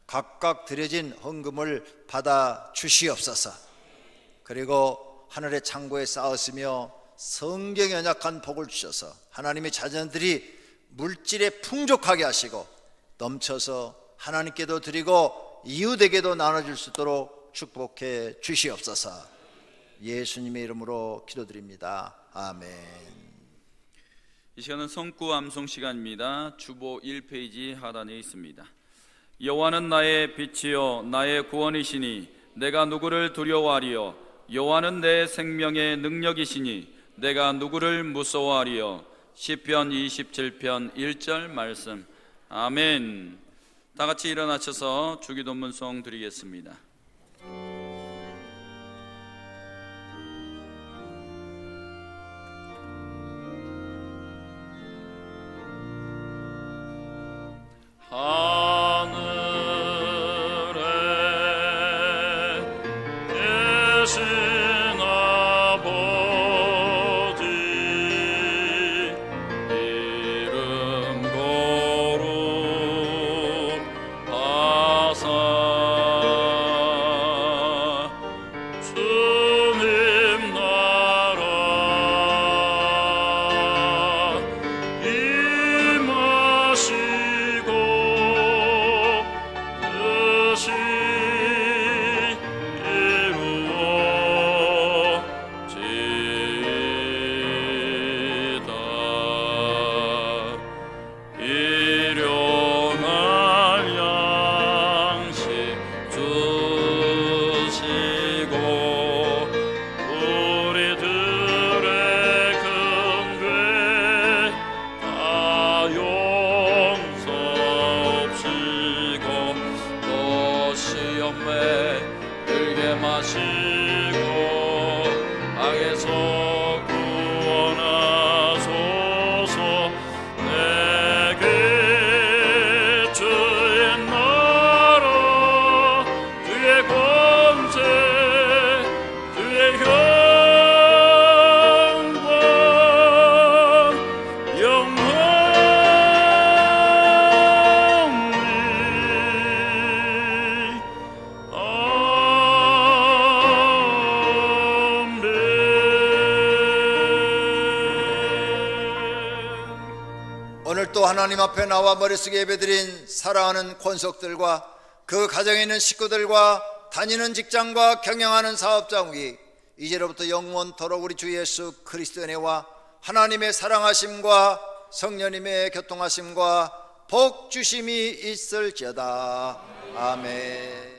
각각 드려진 헌금을 받아 주시옵소서. 그리고 하늘의 창고에 쌓았으며 성경에 언약한 복을 주셔서 하나님의 자녀들이 물질에 풍족하게 하시고 넘쳐서 하나님께도 드리고 이웃에게도 나눠줄 수 있도록 축복해 주시옵소서. 예수님의 이름으로 기도드립니다. 아멘. 이 시간은 성구 암송 시간입니다. 주보 1페이지 하단에 있습니다. 여호와는 나의 빛이요 나의 구원이시니 내가 누구를 두려워하리요. 여호와는 내 생명의 능력이시니 내가 누구를 무서워하리요. 시편 27편 1절 말씀. 아멘. 다 같이 일어나셔서 주기도문송 드리겠습니다. 하늘에 계신 아버지 이름 거룩하사 주님 나라 임하시고 뜻이 이루어지이다. 일용할 양식 주시고 우리들의 근죄 다 용서하시고 또 시험에 들게 마시고 악에서 구원하소서. 내게 주의 나라 주의 권세 주의 영광 영원히 아멘. 오늘 또 하나님 앞에 나와 머릿속에 예배드린 사랑하는 권속들과 그 가정에 있는 식구들과 다니는 직장과 경영하는 사업장이 이제로부터 영원토록 우리 주 예수 그리스도의 은혜와 하나님의 사랑하심과 성령님의 교통하심과 복 주심이 있을지어다. 아멘.